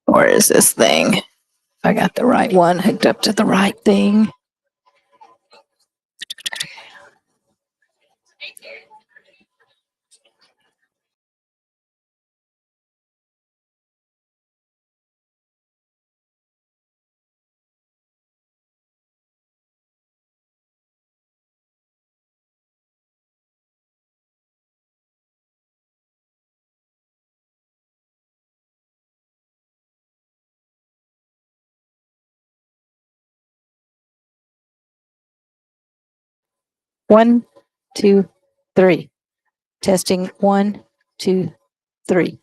Where is this thing? I got the right one hooked up to the right thing. One, two, three. Testing 1, 2, 3.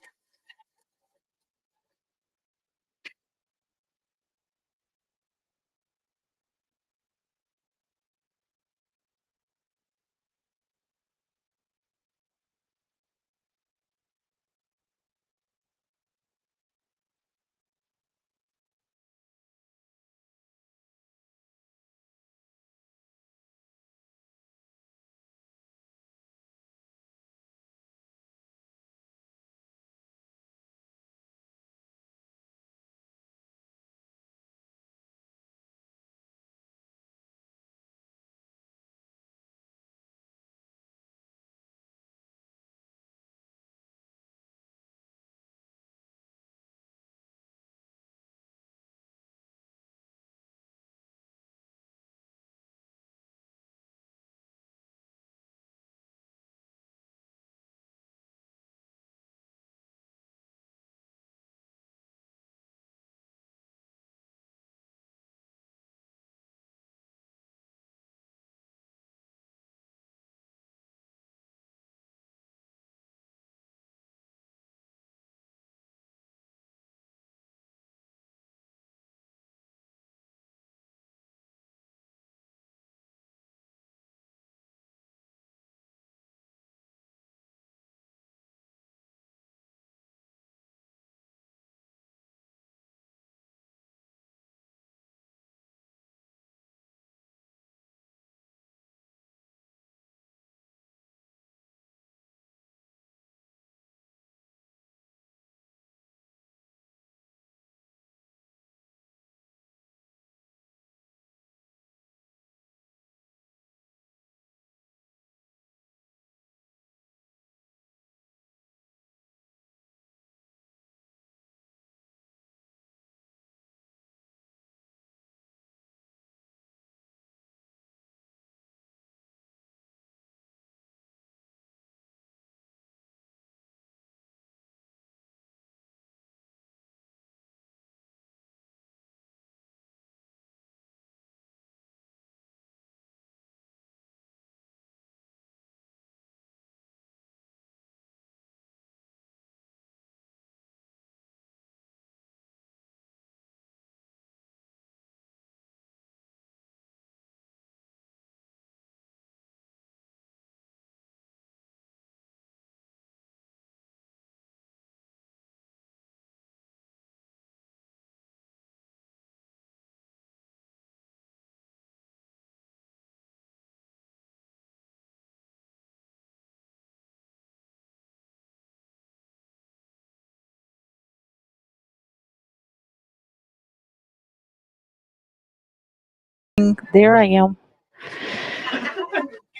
There I am.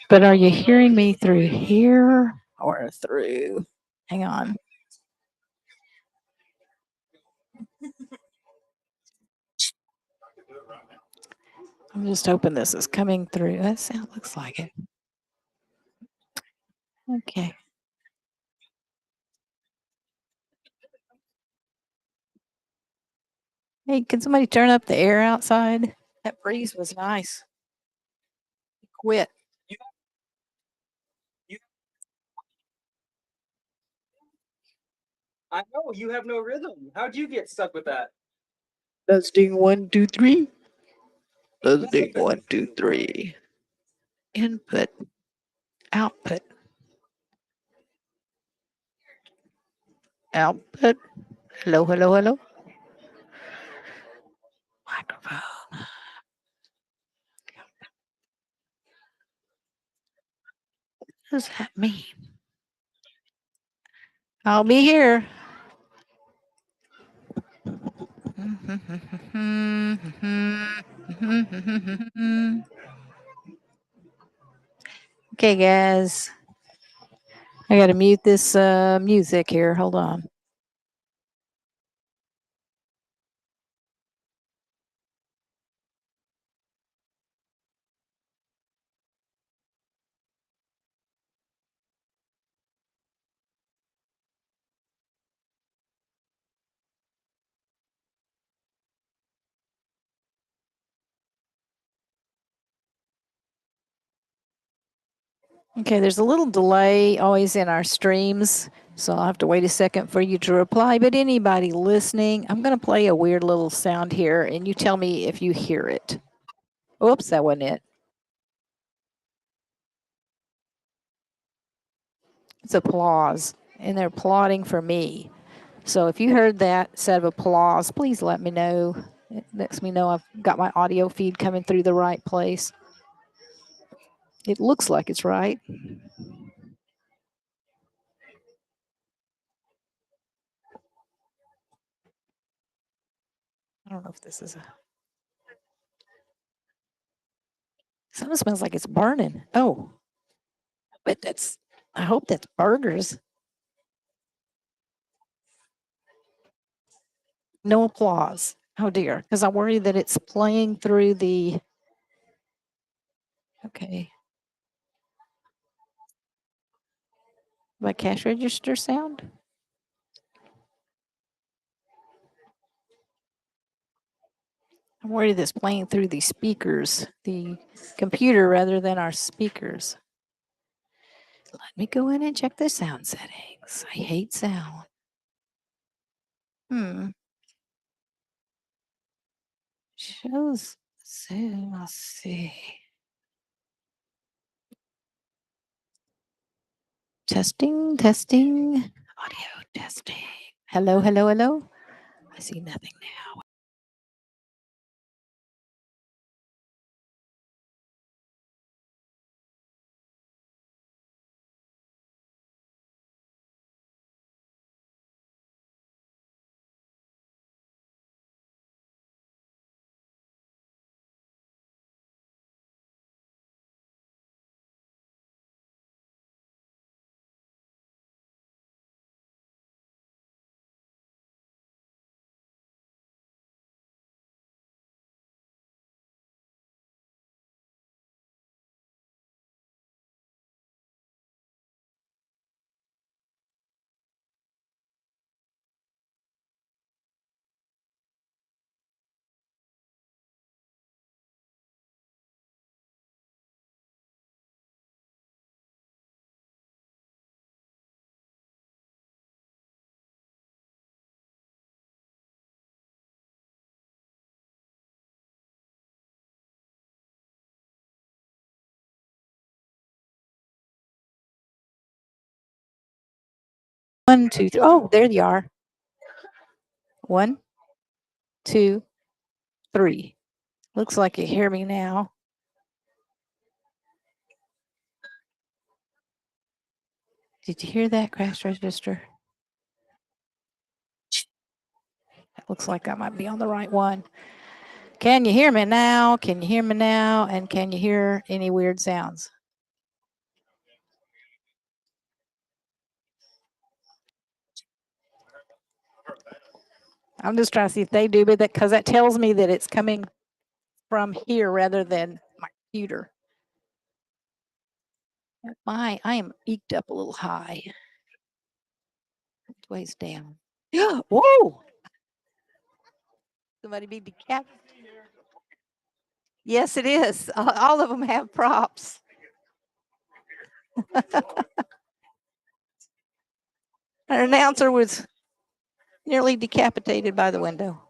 But are you hearing me through here or through? Hang on. I'm just hoping this is coming through. That sound looks like it. Okay. Hey, can somebody turn up the air outside? That breeze was nice. Quit. I know you have no rhythm. How'd you get stuck with that? Testing 1, 2, 3. Testing 1, 2, 3. Input. Output. Output. Hello, hello, hello. Microphone. does that mean? I'll be here. Okay, guys. I got to mute this music here. Hold on. Okay, there's a little delay always in our streams, so I'll have to wait a second for you to reply. But anybody listening, I'm going to play a weird little sound here, and you tell me if you hear it. Oops, that wasn't it. It's applause, and they're applauding for me. So if you heard that set of applause, please let me know. It lets me know I've got my audio feed coming through the right place. It looks like it's right. I don't know if this is a... Something smells like it's burning. Oh, but that's... I hope that's burgers. No applause. Oh dear, because I worry that it's playing through the... Okay. My cash register sound? I'm worried that's playing through the speakers, the computer rather than our speakers. Let me go in and check the sound settings. I hate sound. Shows Zoom. Let's see. Testing, testing, audio testing. Hello, hello, hello. I see nothing now. One, two, three. Oh, there you are. 1, 2, 3. Looks like you hear me now. Did you hear that crash register? It looks like I might be on the right one. Can you hear me now? Can you hear me now? And can you hear any weird sounds? I'm just trying to see if they do, but because that tells me that it's coming from here rather than my computer. I am eked up a little high. Which way's down? Whoa! Somebody be decapitated. Yes, it is. All of them have props. An announcer was nearly decapitated by the window.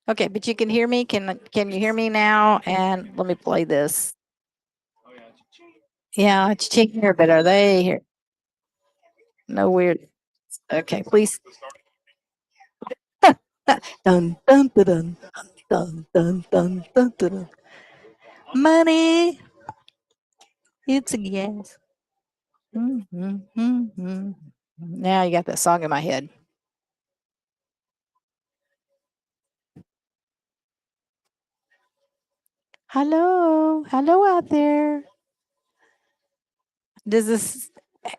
Okay, but you can hear me. Can you hear me now? And let me play this. Yeah, it's checking here, but are they here? No weird. Okay, please. Dun, dun, dun, dun. Dun, dun, dun, dun, dun, dun. Money. It's a gas. Now you got that song in my head. Hello. Hello out there. Does this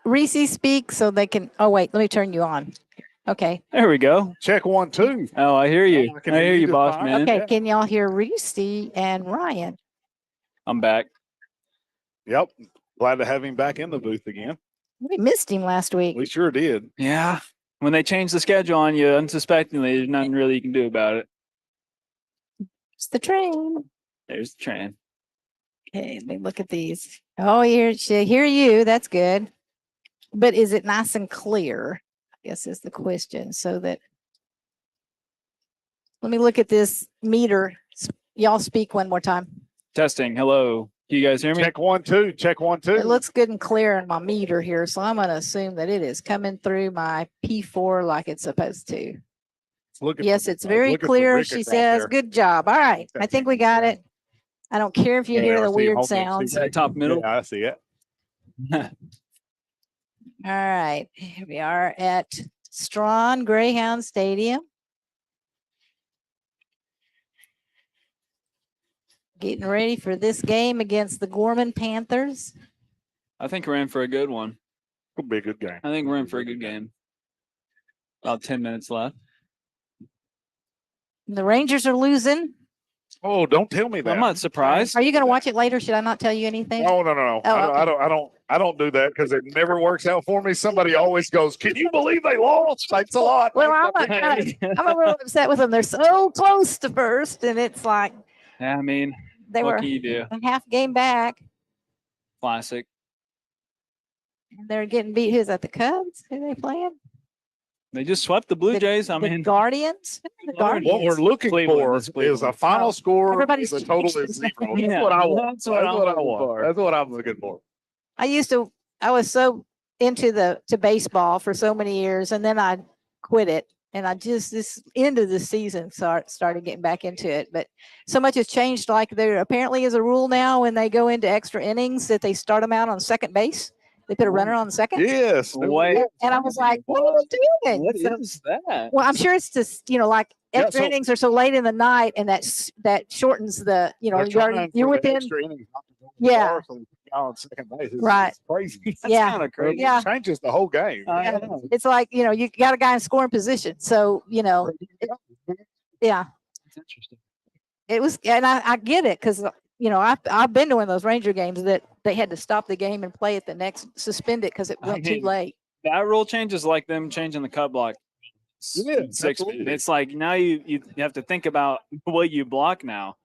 Reese speak so they can? Oh, wait. Let me turn you on. Okay. There we go. Check 1, 2. Oh, I hear you. I can I hear hear you you, just boss fine. man. Okay. Yeah. Can y'all hear Reese and Ryan? I'm back. Yep. Glad to have him back in the booth again. We missed him last week. We sure did. Yeah. When they change the schedule on you unsuspectingly, there's nothing really you can do about it. It's the train. There's the train. Okay, let me look at these. Oh, hear you. That's good. But is it nice and clear? I guess is the question. So that let me look at this meter. Y'all speak one more time. Testing. Hello. Can you guys hear me? Check 1, 2. Check 1, 2. It looks good and clear in my meter here, so I'm going to assume that it is coming through my P4 like it's supposed to. Yes, it's very clear. She says, "Good job." All right, I think we got it. I don't care if you hear the weird sounds. Is that top middle? Yeah, I see it. All right, here we are at Strawn Greyhound Stadium. Getting ready for this game against the Gorman Panthers. I think we're in for a good one. It'll be a good game. I think we're in for a good game. About 10 minutes left. The Rangers are losing. Oh, don't tell me that. I'm not surprised. Are you going to watch it later? Should I not tell you anything? No. Oh, okay. I don't do that because it never works out for me. Somebody always goes, "Can you believe they lost?" Thanks a lot. Well, I'm a little upset with them. They're so close to first, and it's like Yeah, I mean, they what were can you do? a half game back. Classic. They're getting beat. Who's that? The Cubs? Who are they playing? They just swept the Blue Jays. I the mean, Guardians. The Guardians. What we're looking Cleveland, for it's is a Cleveland. final score. Everybody's The total changing is 0. That's Yeah, what I want. that's what I'm looking for. That's what I'm looking for. I was so into baseball for so many years, and then I quit it. And I just this end of the season started getting back into it. But so much has changed. Like there apparently is a rule now when they go into extra innings that they start them out on second base. They put a runner on second. Yes. Wait. And I was like, what are you doing? What is that? Well, I'm sure it's just, like Yeah, extra so- innings are so late in the night, and that shortens the, you're within. Yeah. On second base. Right. It's crazy. That's Yeah. kind of crazy. Yeah. It changes the whole game. I know. It's like, you got a guy in scoring position. So, yeah, It's interesting. it was, and I get it because, I've been to one of those Ranger games that they had to stop the game and play it suspend it because it went too late. That rule change is like them changing the cut block. Yeah, 6 absolutely. minutes. It's like now you have to think about what you block now.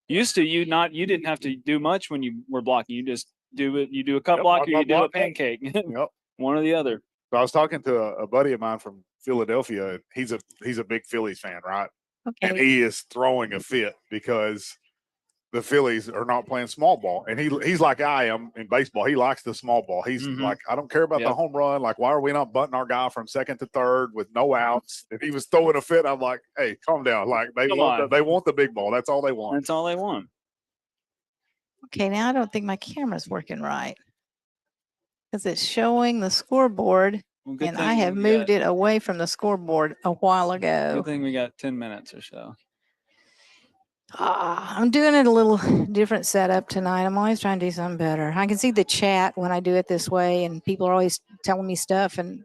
Used to you didn't have to do much when you were blocking. You just do it. You do a cut block or you do a pancake. Yep. One or the other. So I was talking to a buddy of mine from Philadelphia. He's a big Phillies fan, right? And Okay. he is throwing a fit because the Phillies are not playing small ball. And he's like I am in baseball. He likes the small ball. He's like, I don't care about the home run. Like, why are we not bunting our guy from second to third with no outs? And he was throwing a fit. I'm like, hey, calm down. Like they want the big ball. That's all they want. That's all they want. Okay. Now I don't think my camera's working right because it's showing the scoreboard, Well, good and thing I have we moved got- it away from the scoreboard a while ago. Good thing we got 10 minutes or so. I'm doing it a little different setup tonight. I'm always trying to do something better. I can see the chat when I do it this way, and people are always telling me stuff. And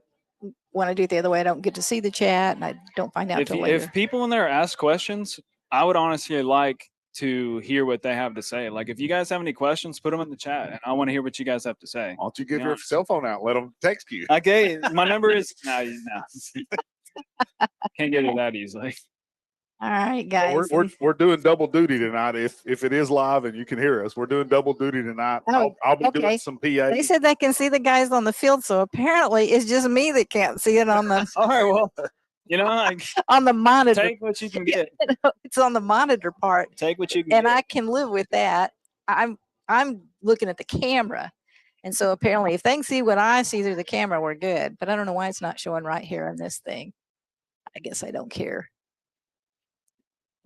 when I do it the other way, I don't get to see the chat, and I don't find out till later. If people in there ask questions, I would honestly like to hear what they have to say. Like, if you guys have any questions, put them in the chat, and I want to hear what you guys have to say. Why don't you give Yeah. your cell phone out? Let them text you. Okay, my number is no. Can't get it that easily. All right, guys. We're doing double duty tonight. If it is live and you can hear us, we're doing double duty tonight. Oh, I'll be okay. doing some PA. They said they can see the guys on the field, so apparently it's just me that can't see it on the All right, well, like, on the monitor. take what you can get. It's on the monitor part, Take what you can and get. I can live with that. I'm looking at the camera, and so apparently, if they can see what I see through the camera, we're good. But I don't know why it's not showing right here on this thing. I guess I don't care.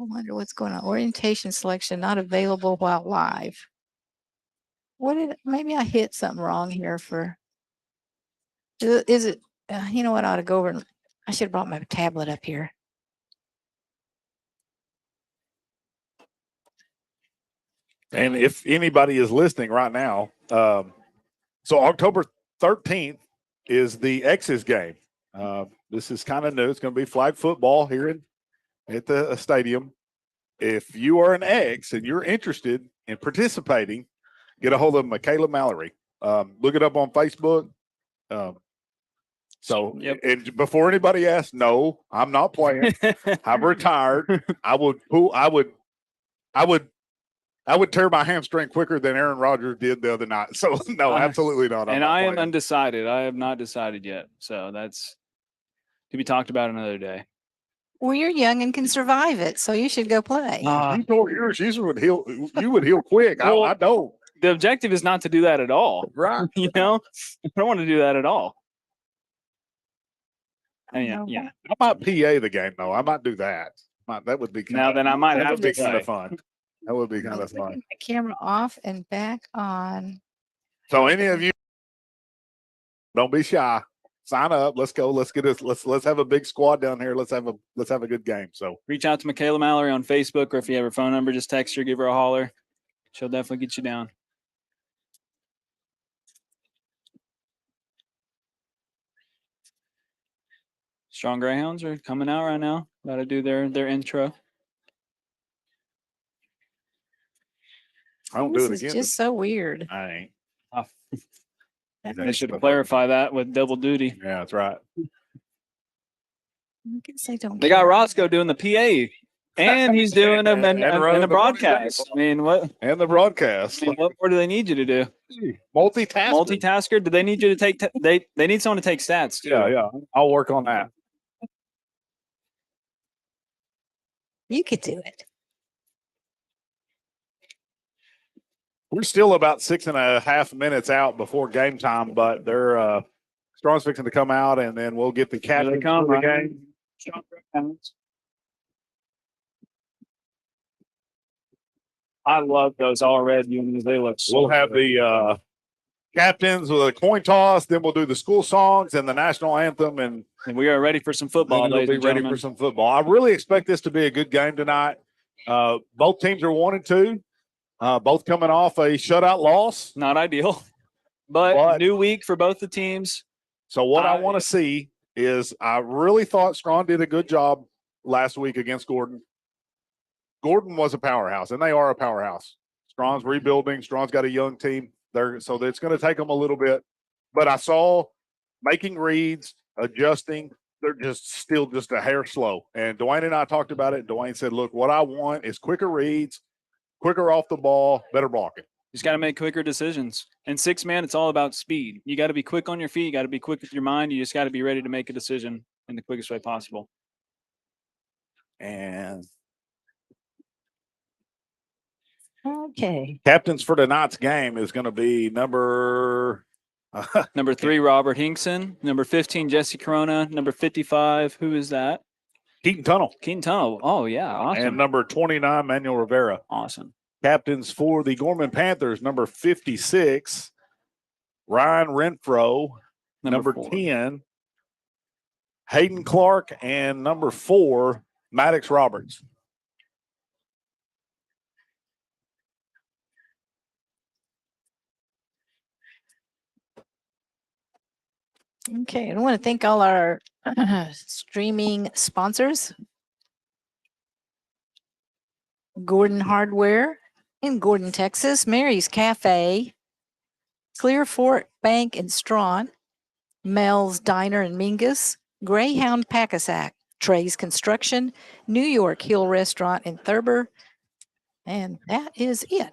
wonder what's going on. Orientation selection not available while live. Maybe I hit something wrong here for, is it, you know what, I ought to go over and, I should have brought my tablet up here. And if anybody is listening right now, so October 13th is the X's game. This is kind of new. It's going to be flag football here at the stadium. If you are an X and you're interested in participating, get a hold of Michaela Mallory. Look it up on Facebook. Yep. And before anybody asks, no, I'm not playing. I'm retired. I would tear my hamstring quicker than Aaron Rodgers did the other night. So no, absolutely not. And I am undecided. I have not decided yet. So that's to be talked about another day. Well, you're young and can survive it, so you should go play. You told yours, you would heal quick. Well, I don't. The objective is not to do that at all. Right. You know, I don't want to do that at all. And yeah. I might PA the game though. I might do that. That would be Now then I might that have would be to kind play. of fun. That would be kind of fun. The camera off and back on. So any of you don't be shy. Sign up. Let's go. Let's get this. Let's have a big squad down here. Let's have a good game. So Reach out to Michaela Mallory on Facebook, or if you have her phone number, just text her, give her a holler. She'll definitely get you down. Strong Greyhounds are coming out right now. About to do their intro. I don't do This it is again. just so weird. I ain't. They should clarify that with double duty. Yeah, that's right. I guess I don't. They got care. Roscoe doing the PA, and he's doing them in running a the broadcast. I mean, what Broadcast. what more do they need you to do? Multitask. Multitasker? Do they need you to take? They need someone to take stats too. Yeah. I'll work on that. You could do it. We're still about 6.5 minutes out before game time, but they're Strawn's fixing to come out, and then we'll get the Here captain they come, for the right? game. I love those all red unis. They look so We'll have good. the captains with a coin toss. Then we'll do the school songs and the national anthem, and And we are ready for some football, then we'll ladies be and ready gentlemen. for some football. I really expect this to be a good game tonight. Both teams are 1-2. Both coming off a shutout loss. Not ideal, but new week for both the teams. So what I want to see is I really thought Strawn did a good job last week against Gordon. Gordon was a powerhouse, and they are a powerhouse. Strawn's rebuilding. Strawn's got a young team. So it's going to take them a little bit. But I saw making reads, adjusting. They're just a hair slow. And Dwayne and I talked about it. Dwayne said, look, what I want is quicker reads, quicker off the ball, better blocking. You just got to make quicker decisions. And 6-man, it's all about speed. You got to be quick on your feet. You got to be quick with your mind. You just got to be ready to make a decision in the quickest way possible. And Okay. captains for tonight's game is going to be number Number 3, Robert Hinkson. Number 15, Jesse Corona. Number 55, who is that? Keaton Tunnel. Keaton Tunnell. Oh, yeah. Awesome. And number 29, Manuel Rivera. Awesome. Captains for the Gorman Panthers, number 56, Ryan Renfro. Number 4. 10, Hayden Clark. And number 4, Maddox Roberts. Okay. I want to thank all our streaming sponsors. Gordon Hardware in Gordon, Texas, Mary's Cafe, Clear Fort Bank in Strawn, Mel's Diner in Mingus, Greyhound Packasack, Trey's Construction, New York Hill Restaurant in Thurber, and that is it.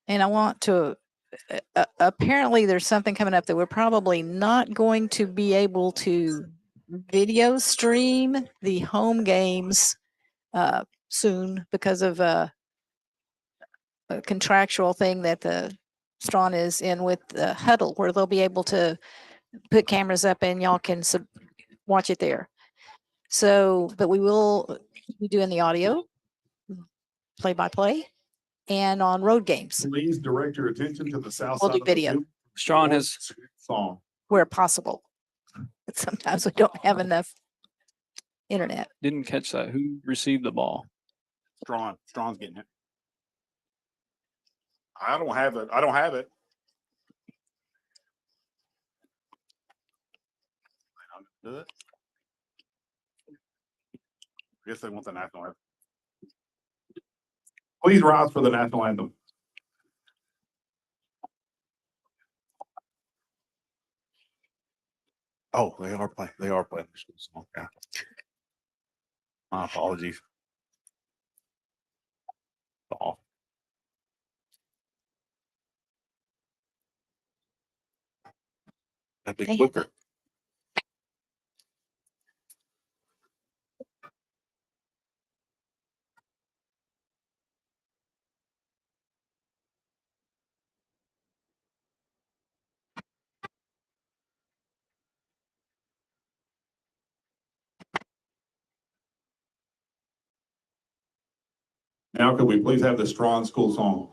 And I want to, apparently there's something coming up that we're probably not going to be able to video stream the home games soon because of a contractual thing that the Strawn is in with the Huddle, where they'll be able to put cameras up and y'all can watch it there. So, but we will be doing the audio, play by play, and on road games Please direct your attention to the south We'll side do of the video. field. Strawn has Song. where possible. But sometimes we don't have enough internet. didn't catch that. Who received the ball? Strawn's getting it. I don't have it. I don't have it. Do it. I guess they want the national anthem. Please rise for the national anthem. Oh, they are playing. They are playing the school song. Yeah. My apologies. Oh. That'd be They- quicker. Now, could we please have the Strawn school song?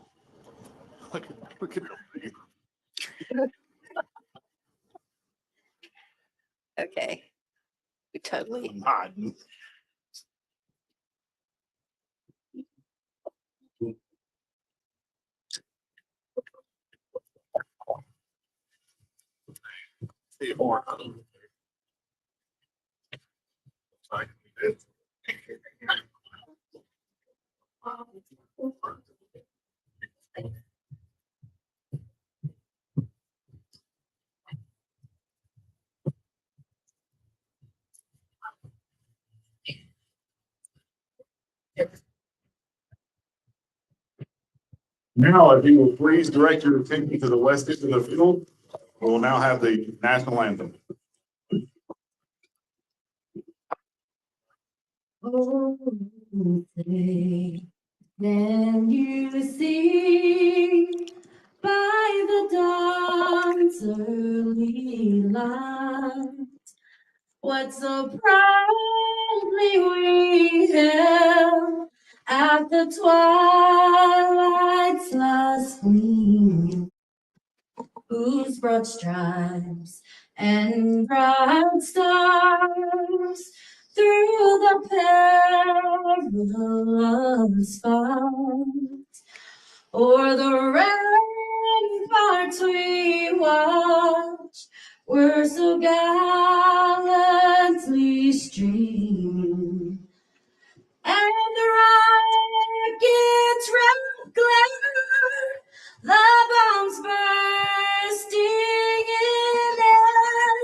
Look at Okay. We totally. them. Now, if you will please direct your attention to the west end of the field, we will now have the national anthem. Then you see by the dawn's early light what so proudly we hailed at the twilight's last gleam, whose broad stripes and bright stars through the perilous fight o'er the ramparts we watched were so gallantly streaming, and the rocket's red glare, the bombs bursting in air,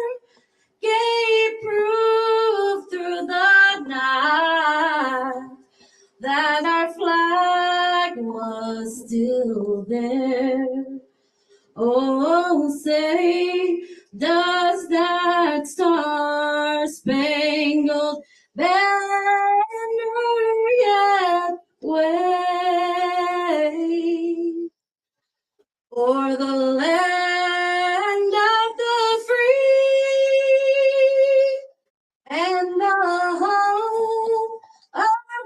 gave proof through the night that our flag was still there. Oh, say, does that star-spangled banner yet wave o'er the land of the free and the home of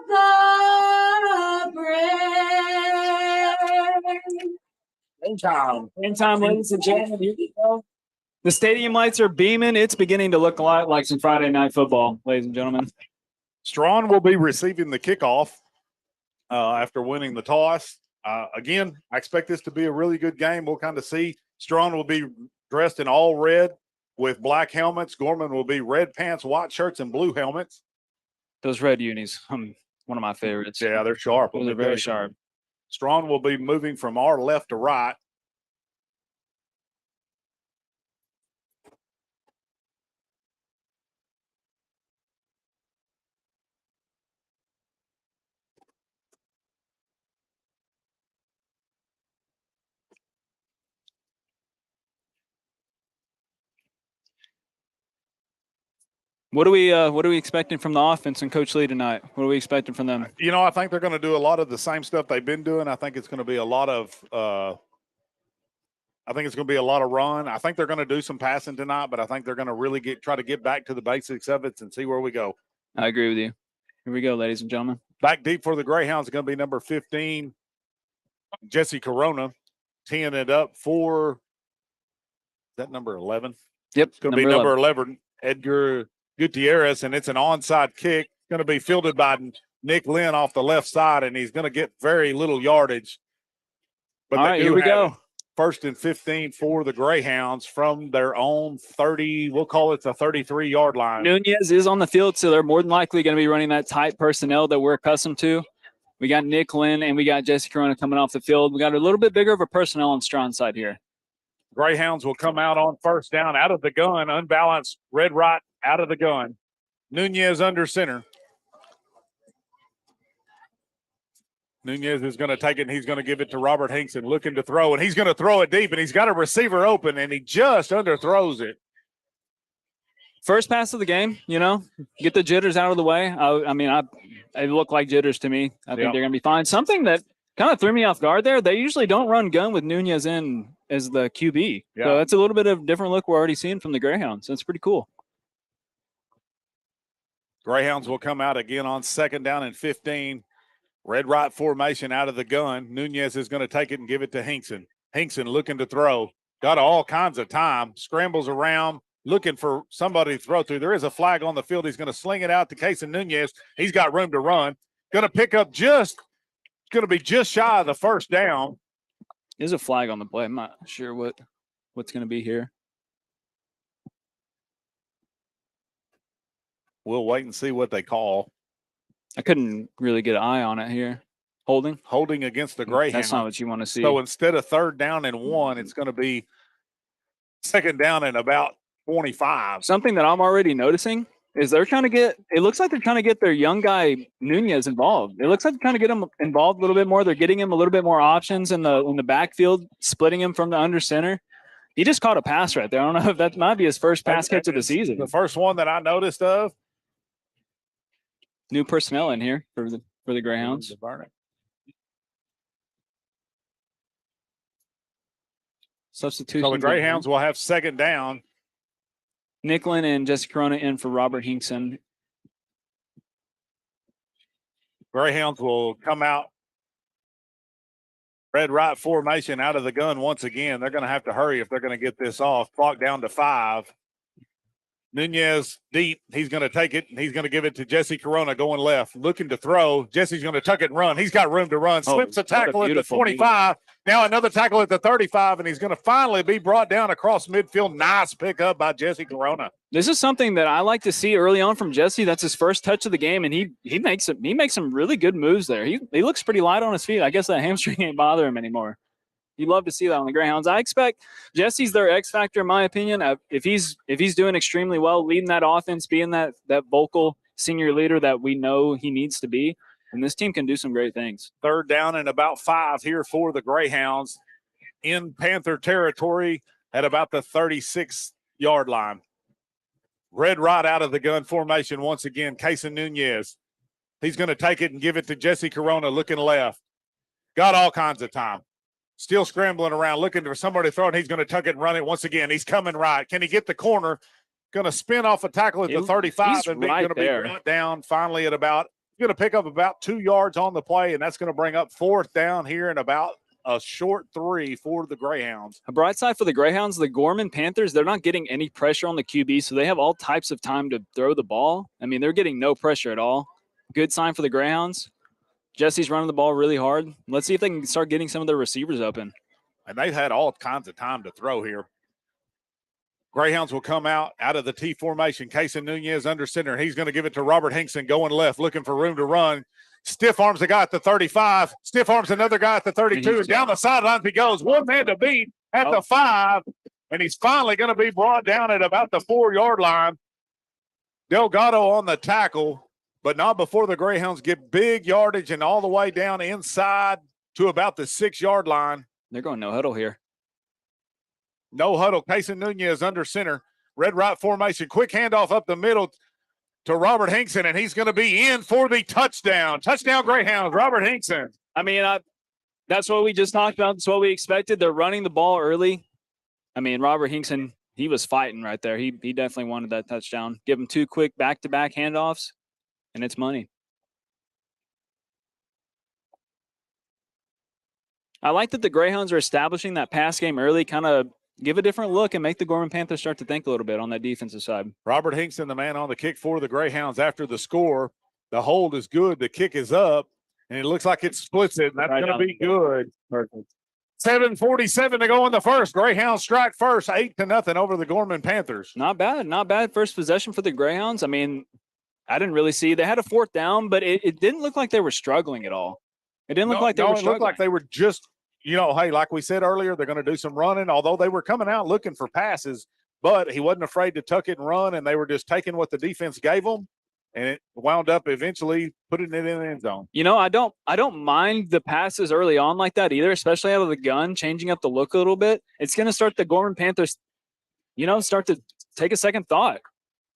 the brave? Game time, ladies and gentlemen. Here we go. The stadium lights are beaming. It's beginning to look a lot like some Friday night football, ladies and gentlemen. Strawn will be receiving the kickoff after winning the toss. Again, I expect this to be a really good game. We'll kind of see. Strawn will be dressed in all red with black helmets. Gorman will be red pants, white shirts, and blue helmets. Those red unis, one of my favorites. Yeah, they're sharp. Those are very sharp. Strawn will be moving from our left to right. What are we expecting from the offense and Coach Lee tonight? What are we expecting from them? You know, I think they're going to do a lot of the same stuff they've been doing. I think it's going to be a lot of run. I think they're going to do some passing tonight, but I think they're going to really try to get back to the basics of it and see where we go. I agree with you. Here we go, ladies and gentlemen. Back deep for the Greyhounds is going to be number 15, Jesse Corona, teeing it up for, is that number 11? Yep. It's going to be number 11, Edgar Gutierrez, and it's an onside kick. It's going to be fielded by Nick Lynn off the left side, and he's going to get very little yardage. But all right, here we go. First and 15 for the Greyhounds from their own 30, we'll call it the 33-yard line. Nunez is on the field, so they're more than likely going to be running that tight personnel that we're accustomed to. We got Nick Lynn and we got Jesse Corona coming off the field. We got a little bit bigger of a personnel on Strawn's side here. Greyhounds will come out on first down, out of the gun, unbalanced, red right out of the gun. Nunez under center. Nunez is going to take it, and he's going to give it to Robert Hinkson, looking to throw, and he's going to throw it deep, and he's got a receiver open, and he just underthrows it. First pass of the game, you know, get the jitters out of the way. It looked like jitters to me. I think they're going to be fine. Something that kind of threw me off guard there, they usually don't run gun with Nunez in as the QB. Yeah. So that's a little bit of a different look we're already seeing from the Greyhounds. That's pretty cool. Greyhounds will come out again on second down and 15. Red right formation out of the gun. Nunez is going to take it and give it to Hinkson. Hinkson looking to throw. Got all kinds of time. Scrambles around, looking for somebody to throw to. There is a flag on the field. He's going to sling it out to Casey Nunez. He's got room to run. Going to pick up going to be just shy of the first down. There's a flag on the play. I'm not sure what's going to be here. We'll wait and see what they call. I couldn't really get an eye on it here. Holding against the Greyhound. That's not what you want to see. So instead of third down and 1, it's going to be second down and about 25. Something that I'm already noticing is it looks like they're trying to get their young guy Nunez involved. It looks like they're trying to get him involved a little bit more. They're getting him a little bit more options in the backfield, splitting him from the under center. He just caught a pass right there. I don't know if that might be his first pass catch of the season. The first one that I noticed of. New personnel in here for the Greyhounds. Substitution. So the Greyhounds will have second down. Nicklin and Jesse Corona in for Robert Hinkson. Greyhounds will come out. Red right formation out of the gun once again. They're going to have to hurry if they're going to get this off. Clock down to 5. Nunez deep. He's going to take it, and he's going to give it to Jesse Corona going left. Looking to throw. Jesse's going to tuck it and run. He's got room to run. Slips a tackle at the 25. Now another tackle at the 35, and he's going to finally be brought down across midfield. Nice pickup by Jesse Corona. This is something that I like to see early on from Jesse. That's his first touch of the game, and he makes some really good moves there. He looks pretty light on his feet. I guess that hamstring ain't bothering him anymore. You love to see that on the Greyhounds. I expect Jesse's their X factor, in my opinion. If he's doing extremely well, leading that offense, being that vocal senior leader that we know he needs to be, and this team can do some great things. Third down and about 5 here for the Greyhounds in Panther territory at about the 36-yard line. Red right out of the gun formation once again. Casey Nunez. He's going to take it and give it to Jesse Corona looking left. Got all kinds of time. Still scrambling around, looking for somebody to throw it. He's going to tuck it and run it once again. He's coming right. Can he get the corner? Going to spin off a tackle at the 35 and going to be brought down finally at about, going to pick up about 2 yards on the play, and that's going to bring up fourth down here in about a short 3 for the Greyhounds. A bright side for the Greyhounds, the Gorman Panthers, they're not getting any pressure on the QB, so they have all types of time to throw the ball. I mean, they're getting no pressure at all. Good sign for the Greyhounds. Jesse's running the ball really hard. Let's see if they can start getting some of their receivers open. And they've had all kinds of time to throw here. Greyhounds will come out of the T formation. Casey Nunez under center. He's going to give it to Robert Hinkson going left, looking for room to run. Stiff arms the guy at the 35. Stiff arms another guy at the 32. And down the sidelines he goes. One man to beat at the 5. And he's finally going to be brought down at about the 4-yard line. Delgado on the tackle. But not before the Greyhounds get big yardage and all the way down inside to about the 6-yard line. They're going no huddle here. No huddle. Casey Nunez under center. Red right formation. Quick handoff up the middle to Robert Hinkson, and he's going to be in for the touchdown. Touchdown Greyhounds, Robert Hinkson. I mean, that's what we just talked about. That's what we expected. They're running the ball early. I mean, Robert Hinkson, he was fighting right there. He definitely wanted that touchdown. Give him 2 quick back-to-back handoffs. and it's money. I like that the Greyhounds are establishing that pass game early, kind of give a different look and make the Gorman Panthers start to think a little bit on that defensive side. Robert Hinkson, the man on the kick for the Greyhounds after the score. The hold is good. The kick is up, and it looks like it splits it, and that's going to be good. Perfect. 7:47 to go in the first. Greyhounds strike first, 8-0 over the Gorman Panthers. Not bad. Not bad first possession for the Greyhounds. I mean, I didn't really see. They had a fourth down, but it didn't look like they were struggling at all. It didn't look like they were struggling. It looked like they were just, hey, like we said earlier, they're going to do some running, although they were coming out looking for passes, but he wasn't afraid to tuck it and run, and they were just taking what the defense gave them, and it wound up eventually putting it in the end zone. I don't mind the passes early on like that either, especially out of the gun, changing up the look a little bit. It's going to start the Gorman Panthers, start to take a second thought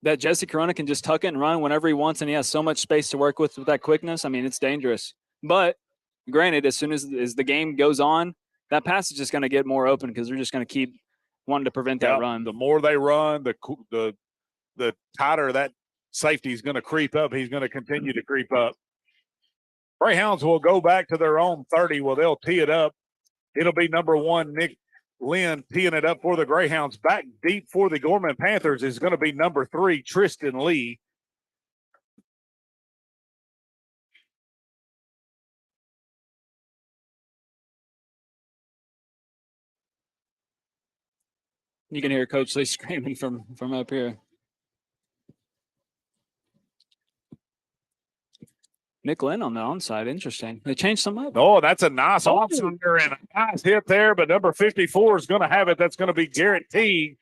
that Jesse Corona can just tuck it and run whenever he wants, and he has so much space to work with that quickness. I mean, it's dangerous. But granted, as soon as the game goes on, that pass is just going to get more open because they're just going to keep wanting to prevent that run. The more they run, the tighter that safety is going to creep up. He's going to continue to creep up. Greyhounds will go back to their own 30. Well, they'll tee it up. It'll be number 1, Nick Lynn, teeing it up for the Greyhounds. Back deep for the Gorman Panthers is going to be number 3, Tristan Lee. You can hear Coach Lee screaming from up here. Nick Lynn on the onside. Interesting. They changed some up. Oh, that's a nice onside and a nice hit there, but number 54 is going to have it. That's going to be Garrett Teague.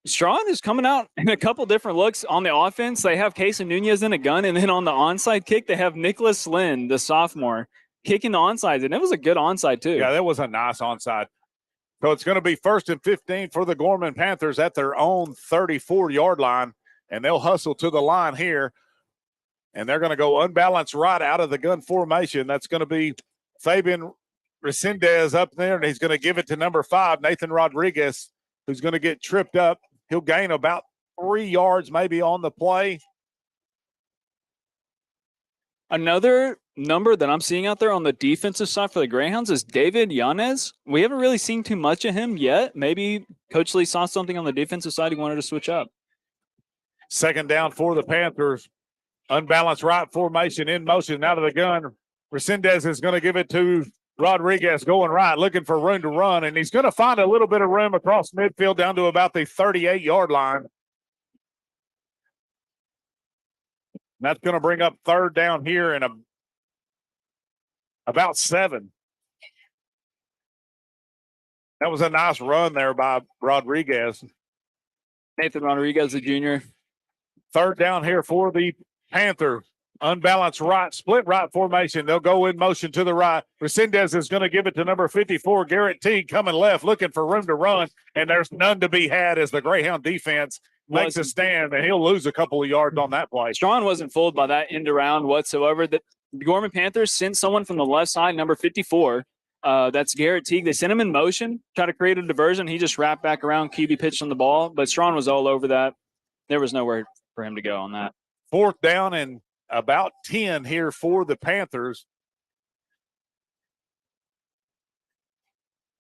Strawn is coming out in a couple different looks on the offense. They have Casey Nunez in a gun, and then on the onside kick, they have Nicholas Lynn, the sophomore, kicking the onside, and it was a good onside too. Yeah, that was a nice onside. So it's going to be 1st and 15 for the Gorman Panthers at their own 34-yard line, and they'll hustle to the line here, and they're going to go unbalanced right out of the gun formation. That's going to be Fabian Resendez up there, and he's going to give it to number 5, Nathan Rodriguez, who's going to get tripped up. He'll gain about 3 yards maybe on the play. Another number that I'm seeing out there on the defensive side for the Greyhounds is David Yanez. We haven't really seen too much of him yet. Maybe Coach Lee saw something on the defensive side he wanted to switch up. 2nd down for the Panthers. Unbalanced right formation in motion out of the gun. Resendez is going to give it to Rodriguez going right, looking for room to run, and he's going to find a little bit of room across midfield down to about the 38-yard line. That's going to bring up 3rd down here and about 7. That was a nice run there by Rodriguez. Nathan Rodriguez, the junior. 3rd down here for the Panther. Unbalanced right, split right formation. They'll go in motion to the right. Resendez is going to give it to number 54, Garrett Teague, coming left, looking for room to run, and there's none to be had as the Greyhound defense makes a stand, and he'll lose a couple of yards on that play. Strawn wasn't fooled by that end around whatsoever. The Gorman Panthers sent someone from the left side, number 54. That's Garrett Teague. They sent him in motion, try to create a diversion. He just wrapped back around, QB pitched on the ball, but Strawn was all over that. There was nowhere for him to go on that. 4th down and about 10 here for the Panthers.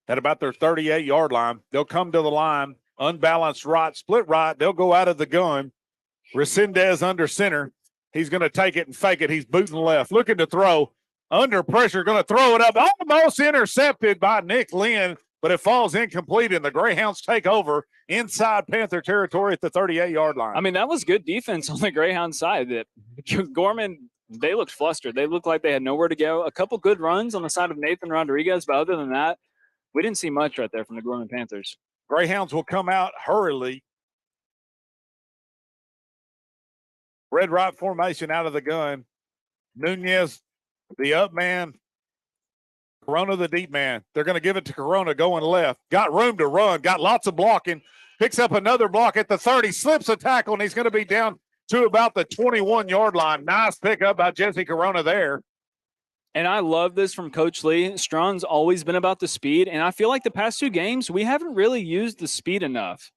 At about their 38-yard line. They'll come to the line. Unbalanced right, split right. They'll go out of the gun. Resendez under center. He's going to take it and fake it. He's booting left, looking to throw. Under pressure, going to throw it up. Almost intercepted by Nick Lynn, but it falls incomplete, and the Greyhounds take over inside Panther territory at the 38-yard line. I mean, that was good defense on the Greyhound side. That Gorman, they looked flustered. They looked like they had nowhere to go. A couple good runs on the side of Nathan Rodriguez, but other than that, we didn't see much right there from the Gorman Panthers. Greyhounds will come out hurriedly. Red right formation out of the gun. Nunez, the up man. Corona, the deep man. They're going to give it to Corona going left. Got room to run. Got lots of blocking. Picks up another block at the 30. Slips a tackle, and he's going to be down to about the 21-yard line. Nice pickup by Jesse Corona there. And I love this from Coach Lee. Strawn's always been about the speed, and I feel like the past 2 games, we haven't really used the speed enough.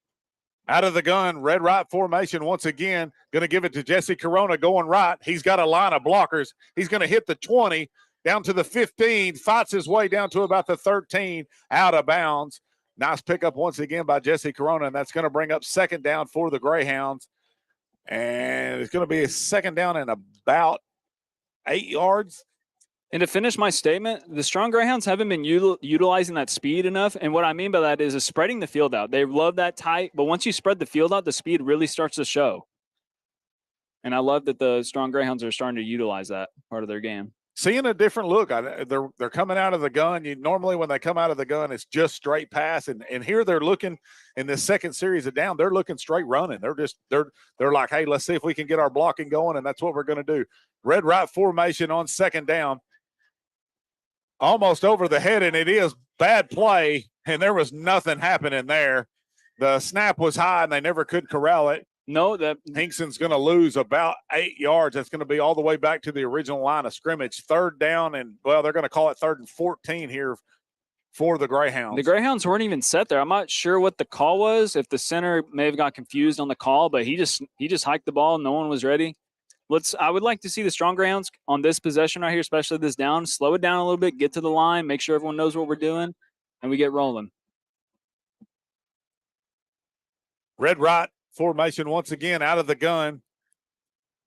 Out of the gun, red right formation once again. Going to give it to Jesse Corona going right. He's got a line of blockers. He's going to hit the 20, down to the 15, fights his way down to about the 13, out of bounds. Nice pickup once again by Jesse Corona, and that's going to bring up second down for the Greyhounds. And it's going to be a second down and about 8 yards. And to finish my statement, the Strawn Greyhounds haven't been utilizing that speed enough. And what I mean by that is spreading the field out. They love that tight, but once you spread the field out, the speed really starts to show. And I love that the Strawn Greyhounds are starting to utilize that part of their game. Seeing a different look. They're coming out of the gun. Normally when they come out of the gun, it's just straight pass. And here they're looking in this second series of down. They're looking straight running. They're like, hey, let's see if we can get our blocking going, and that's what we're going to do. Red right formation on second down. Almost over the head, and it is bad play, and there was nothing happening there. The snap was high, and they never could corral it. No, that Hinkson's going to lose about 8 yards. That's going to be all the way back to the original line of scrimmage. Third down, and, well, they're going to call it 3rd and 14 here for the Greyhounds. The Greyhounds weren't even set there. I'm not sure what the call was, if the center may have got confused on the call, but he just hiked the ball. No one was ready. I would like to see the Strawn Greyhounds on this possession right here, especially this down, slow it down a little bit, get to the line, make sure everyone knows what we're doing, and we get rolling. Red right formation once again out of the gun.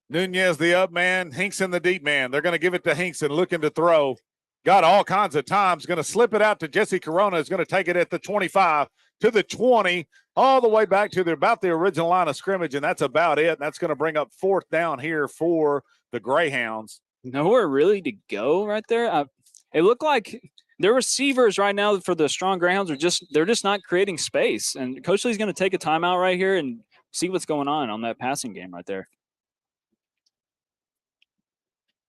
Nunez the up man, Hinkson the deep man. They're going to give it to Hinkson, looking to throw. Got all kinds of times. Going to slip it out to Jesse Corona. Is going to take it at the 25 to the 20, all the way back to about the original line of scrimmage, and that's about it. And that's going to bring up 4th down here for the Greyhounds. Nowhere really to go right there. It looked like their receivers right now for the Strawn Greyhounds they're just not creating space. And Coach Lee's going to take a timeout right here and see what's going on that passing game right there.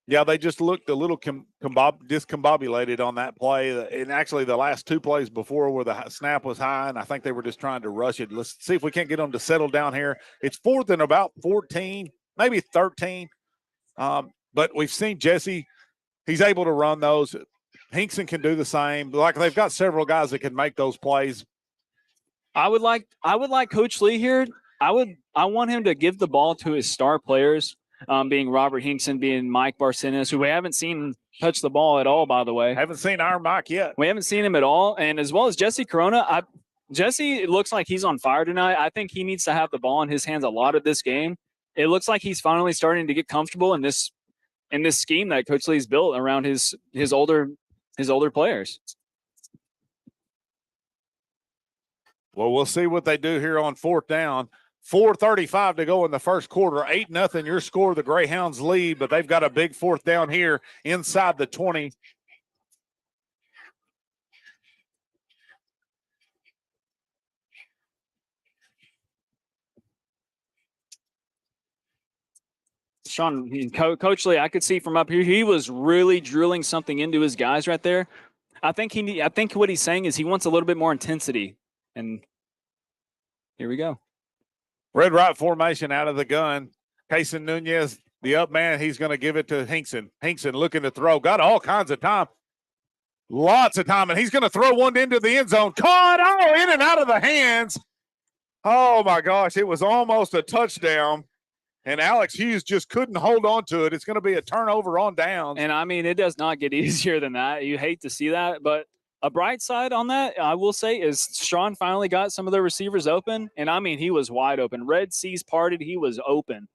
Yeah, they just looked a little discombobulated on that play. And actually the last 2 plays before where the snap was high, and I think they were just trying to rush it. Let's see if we can't get them to settle down here. It's 4th and about 14, maybe 13. But we've seen Jesse. He's able to run those. Hinkson can do the same. Like, they've got several guys that can make those plays. I would like Coach Lee here. I want him to give the ball to his star players. Being Robert Hinkson, being Mike Barcenas, who we haven't seen touch the ball at all, by the way. Haven't seen our Mike yet. We haven't seen him at all. And as well as Jesse Corona, Jesse, it looks like he's on fire tonight. I think he needs to have the ball in his hands a lot of this game. It looks like he's finally starting to get comfortable in this scheme that Coach Lee's built around his older players. Well, we'll see what they do here on 4th down. 4:35 to go in the first quarter. 8-0 your score. The Greyhounds lead, but they've got a big 4th down here inside the 20. Sean, Coach Lee, I could see from up here, he was really drilling something into his guys right there. I think what he's saying is he wants a little bit more intensity. And here we go. Red right formation out of the gun. Cason Nunez, the up man, he's going to give it to Hinkson. Hinkson looking to throw. Got all kinds of time. Lots of time. And he's going to throw one into the end zone. Caught in and out of the hands. Oh, my gosh. It was almost a touchdown. And Alex Hughes just couldn't hold on to it. It's going to be a turnover on downs. And, I mean, it does not get easier than that. You hate to see that. But a bright side on that, I will say, is Strawn finally got some of their receivers open. And, I mean, he was wide open. Red Seas parted. He was open.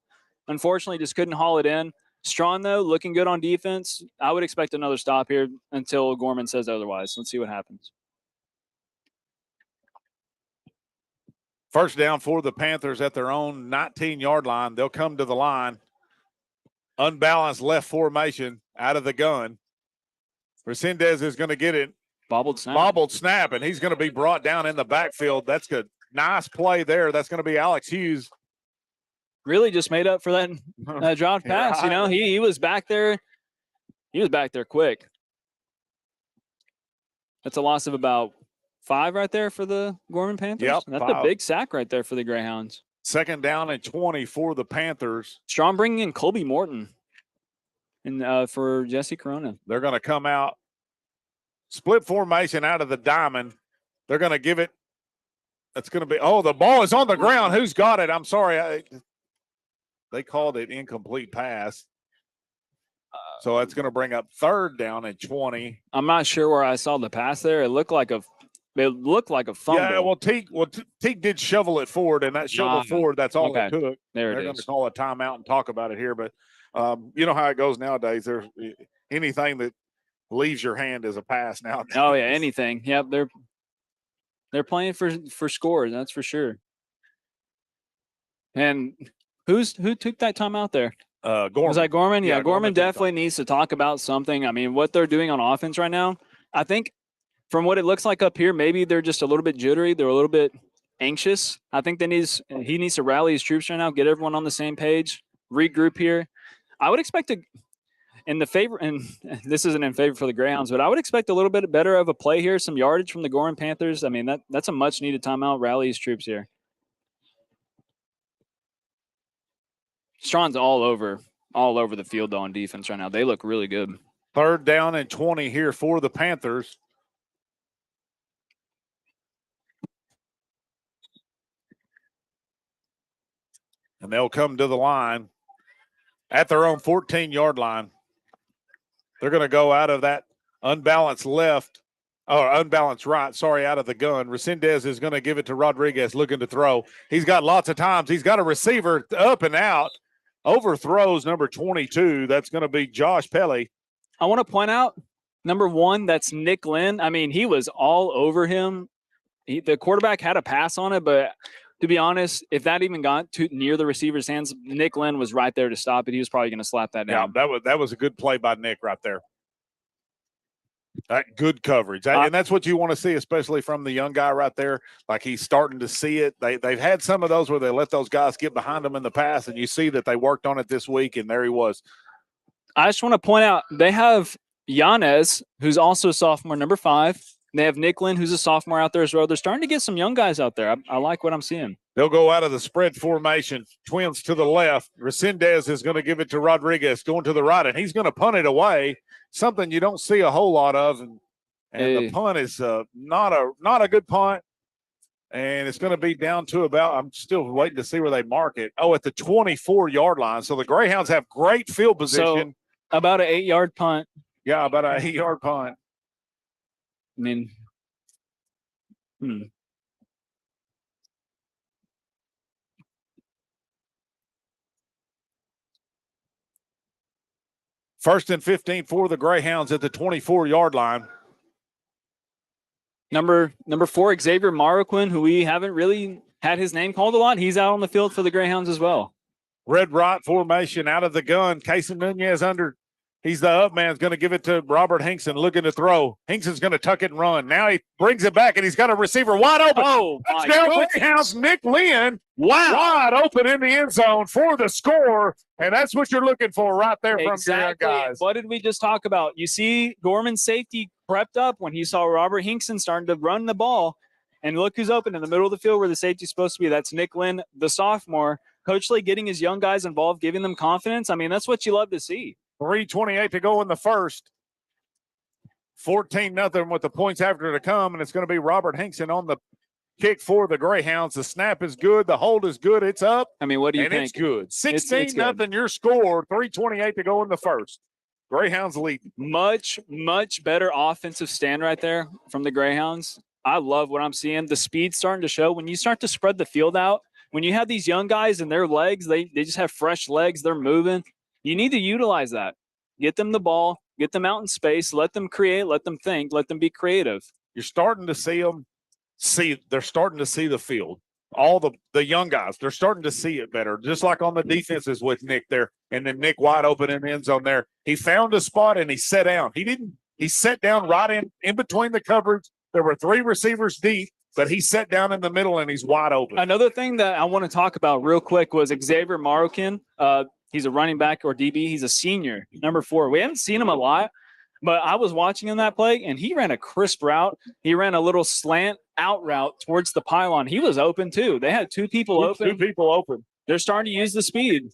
Unfortunately, just couldn't haul it in. Strawn, though, looking good on defense. I would expect another stop here until Gorman says otherwise. Let's see what happens. First down for the Panthers at their own 19-yard line. They'll come to the line. Unbalanced left formation out of the gun. Resendez is going to get it. Bobbled snap, and he's going to be brought down in the backfield. That's good. Nice play there. That's going to be Alex Hughes. Really just made up for that dropped pass. You know, he was back there. He was back there quick. That's a loss of about 5 right there for the Gorman Panthers. Yep, that's 5. a big sack right there for the Greyhounds. Second down and 20 for the Panthers. Strawn bringing in Colby Morton and for Jesse Corona. They're going to come out. Split formation out of the diamond. They're going to give it That's going to be, oh, the ball is on the ground. Who's got it? I'm sorry. They called it incomplete pass. So that's going to bring up 3rd down and 20. I'm not sure where I saw the pass there. It looked like a fumble. Yeah, well, Teague did shovel it forward, and that shovel forward, that's all it took. There They're it going to is. call a timeout and talk about it here, but you know how it goes nowadays. There's anything that leaves your hand is a pass now. Oh yeah, anything. Yep, they're playing for scores, that's for sure. And who took that timeout there? Gorman. Was that Gorman? Yeah, Gorman Gorman definitely needs to talk about something. I mean, what they're doing on offense right now, I think from what it looks like up here, maybe they're just a little bit jittery. They're a little bit anxious. I think he needs to rally his troops right now, get everyone on the same page, regroup here. I would expect and this isn't in favor for the Greyhounds, but I would expect a little bit better of a play here, some yardage from the Gorman Panthers. I mean, that's a much needed timeout, rally his troops here. Strawn's all over the field though on defense right now. They look really good. 3rd down and 20 here for the Panthers. And they'll come to the line at their own 14-yard line. They're going to go out of that unbalanced left, or unbalanced right, out of the gun. Resendez is going to give it to Rodriguez looking to throw. He's got lots of times. He's got a receiver up and out. Overthrows number 22. That's going to be Josh Pelly. I want to point out, number 1, that's Nick Lynn. I mean, he was all over him. The quarterback had a pass on it, but to be honest, if that even got too near the receiver's hands, Nick Lynn was right there to stop it. He was probably going to slap that down. Yeah, that was a good play by Nick right there. Good coverage. And that's what you want to see, especially from the young guy right there. Like, he's starting to see it. They've had some of those where they let those guys get behind them in the past, and you see that they worked on it this week, and there he was. I just want to point out, they have Yanez, who's also a sophomore, number 5. They have Nick Lynn, who's a sophomore out there as well. They're starting to get some young guys out there. I like what I'm seeing. They'll go out of the spread formation. Twins to the left. Resendez is going to give it to Rodriguez, going to the right, and he's going to punt it away. Something you don't see a whole lot of, and the punt is not a good punt, and it's going to be down to about. I'm still waiting to see where they mark it. Oh, at the 24-yard line. So the Greyhounds have great field position. So about an 8-yard punt. Yeah, about an 8-yard punt. I mean, 1st and 15 for the Greyhounds at the 24-yard line. Number 4, Xavier Marroquin, who we haven't really had his name called a lot. He's out on the field for the Greyhounds as well. Red right formation out of the gun. Casey Nunez under. He's the up man. Is going to give it to Robert Hinkson looking to throw. Hingson's going to tuck it and run. Now he brings it back, and he's got a receiver wide open. Oh, touchdown Greyhounds. Nick Lynn. Wow. Wide open in the end zone for the score. And that's what you're looking for right there from your guys. What did we just talk about? You see Gorman's safety prepped up when he saw Robert Hinkson starting to run the ball. And look who's open in the middle of the field where the safety's supposed to be. That's Nick Lynn, the sophomore. Coach Lee getting his young guys involved, giving them confidence. I mean, that's what you love to see. 3:28 to go in the first. 14-0 with the points after to come, and it's going to be Robert Hinkson on the kick for the Greyhounds. The snap is good. The hold is good. It's up. I mean, what do you and think? It's good. 16-0 your score. 3:28 to go in the first. Greyhounds lead. Much, much better offensive stand right there from the Greyhounds. I love what I'm seeing. The speed's starting to show. When you start to spread the field out, when you have these young guys and their legs, they just have fresh legs. They're moving. You need to utilize that. Get them the ball. Get them out in space. Let them create. Let them think. Let them be creative. You're starting to see them. They're starting to see the field. All the young guys, they're starting to see it better. Just like on the defenses with Nick there, and then Nick wide open in the end zone there. He found a spot and he sat down. He sat down right in between the coverage. There were 3 receivers deep, but he sat down in the middle and he's wide open. Another thing that I want to talk about real quick was Xavier Marroquin. He's a running back or DB. He's a senior, number 4. We haven't seen him a lot, but I was watching him that play, and he ran a crisp route. He ran a little slant out route towards the pylon. He was open, too. They had 2 people open. 2 people open. They're starting to use the speed.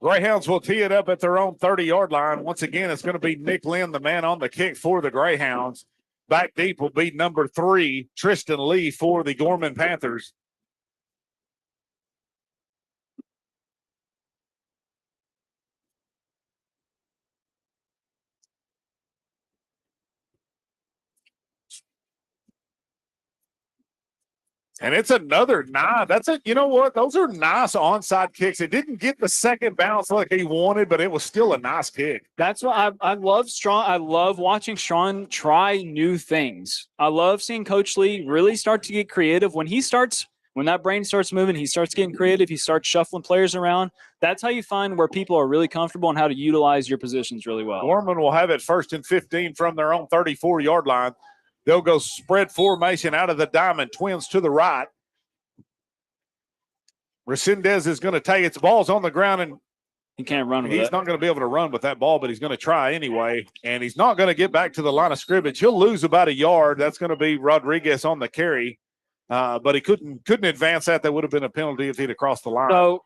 Greyhounds will tee it up at their own 30-yard line. Once again, it's going to be Nick Lynn, the man on the kick for the Greyhounds. Back deep will be number 3, Tristan Lee for the Gorman Panthers. And it's another nice. That's it. You know what? Those are nice onside kicks. It didn't get the second bounce like he wanted, but it was still a nice kick. That's why I love Strawn. I love watching Strawn try new things. I love seeing Coach Lee really start to get creative. When that brain starts moving, he starts getting creative. He starts shuffling players around. That's how you find where people are really comfortable and how to utilize your positions really well. Gorman will have it 1st and 15 from their own 34-yard line. They'll go spread formation out of the diamond, twins to the right. Resendez is going to take its ball's on the ground, and he can't run with it. He's not going to be able to run with that ball, but he's going to try anyway. And he's not going to get back to the line of scrimmage. He'll lose about a yard. That's going to be Rodriguez on the carry. But he couldn't advance that. That would have been a penalty if he'd have crossed the line. So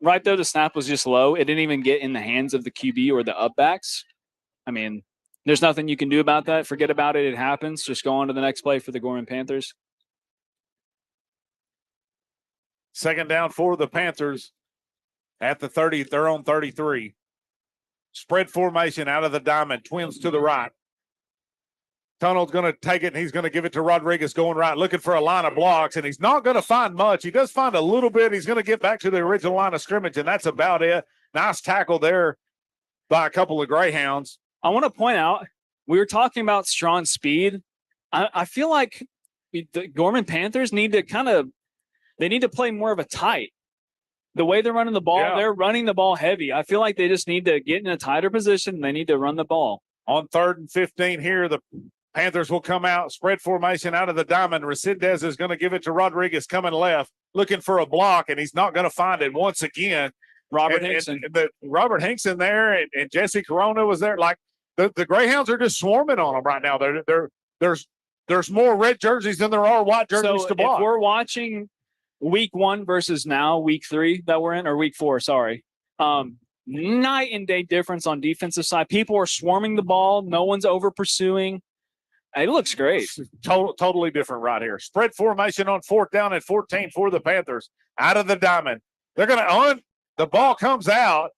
right there, the snap was just low. It didn't even get in the hands of the QB or the upbacks. I mean, there's nothing you can do about that. Forget about it. It happens. Just go on to the next play for the Gorman Panthers. Second down for the Panthers at the 30, their own 33. Spread formation out of the diamond, twins to the right. Tunnel's going to take it, and he's going to give it to Rodriguez going right, looking for a line of blocks, and he's not going to find much. He does find a little bit. He's going to get back to the original line of scrimmage, and that's about it. Nice tackle there by a couple of Greyhounds. I want to point out, we were talking about Strawn speed. I feel like the Gorman Panthers need to they need to play more of a tight. The way they're running the ball, They're running the ball heavy. I feel like they just need to get in a tighter position. They need to run the ball. On 3rd and 15 here, the Panthers will come out, spread formation out of the diamond. Resendez is going to give it to Rodriguez coming left, looking for a block, and he's not going to find it once again. Robert Hinkson. Robert Hinkson there, and Jesse Corona was there. Like, the Greyhounds are just swarming on them right now. There's more red jerseys than there are white jerseys to block. If we're watching week 1 versus now week 3 that we're in, or week 4, sorry. Night and day difference on defensive side. People are swarming the ball. No one's over pursuing. It looks great. Totally different right here. Spread formation on 4th down and 14 for the Panthers. Out of the diamond. They're going to the ball comes out,